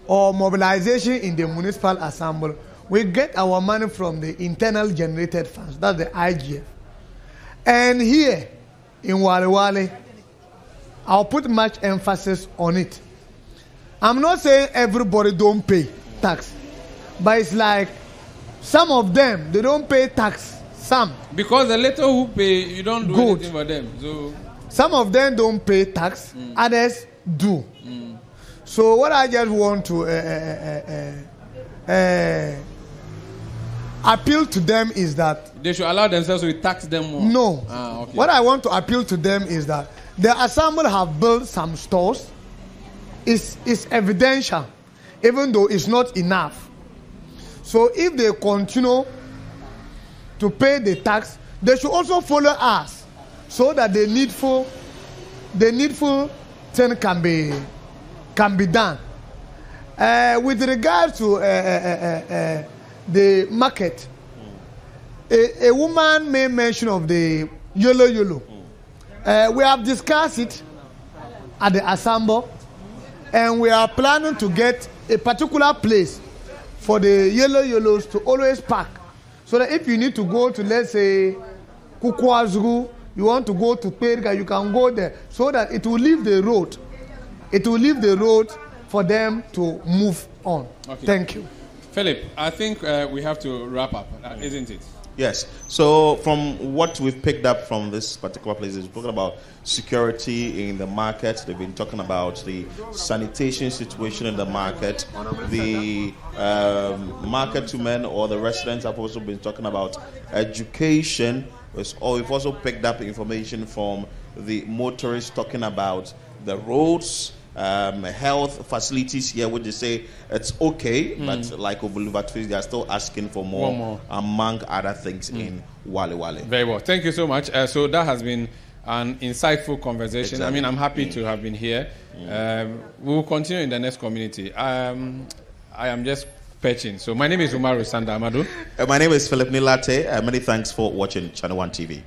or mobilization in the municipal assembly, we get our money from the internal generated funds. That's the IGF. And here in Walewale, I'll put much emphasis on it. I'm not saying everybody don't pay tax, but it's like some of them, they don't pay tax. Some. Because the little who pay, you don't do anything for them. So some of them don't pay tax, others do. So what I just want to appeal to them is that they should allow themselves to tax them more. No. Okay. What I want to appeal to them is that the assembly have built some stores. It's evidential, even though it's not enough. So if they continue to pay the tax, they should also follow us, so that the needful thing can be done. With regard to the market, a woman made mention of the yellow. We have discussed it at the assembly, and we are planning to get a particular place for the yellows to always park. So that if you need to go to, let's say, Kukwazgu, you want to go to Perga, you can go there. So that it will leave the road. It will leave the road for them to move on. Okay. Thank you. Philip, I think we have to wrap up, isn't it? Yes. So from what we've picked up from this particular place, is talking about security in the market. They've been talking about the sanitation situation in the market. The market women or the residents have also been talking about education. We've also picked up information from the motorists talking about the roads, health facilities here, which they say it's okay, but like Obuluvatfish, they are still asking for more, among other things in Walewale. Very well. Thank you so much. So that has been an insightful conversation. Exactly. I mean, I'm happy to have been here. We will continue in the next community. I am just patching. So my name is Umaru Sanda Amadu. My name is Philip Nilate. Many thanks for watching Channel One TV.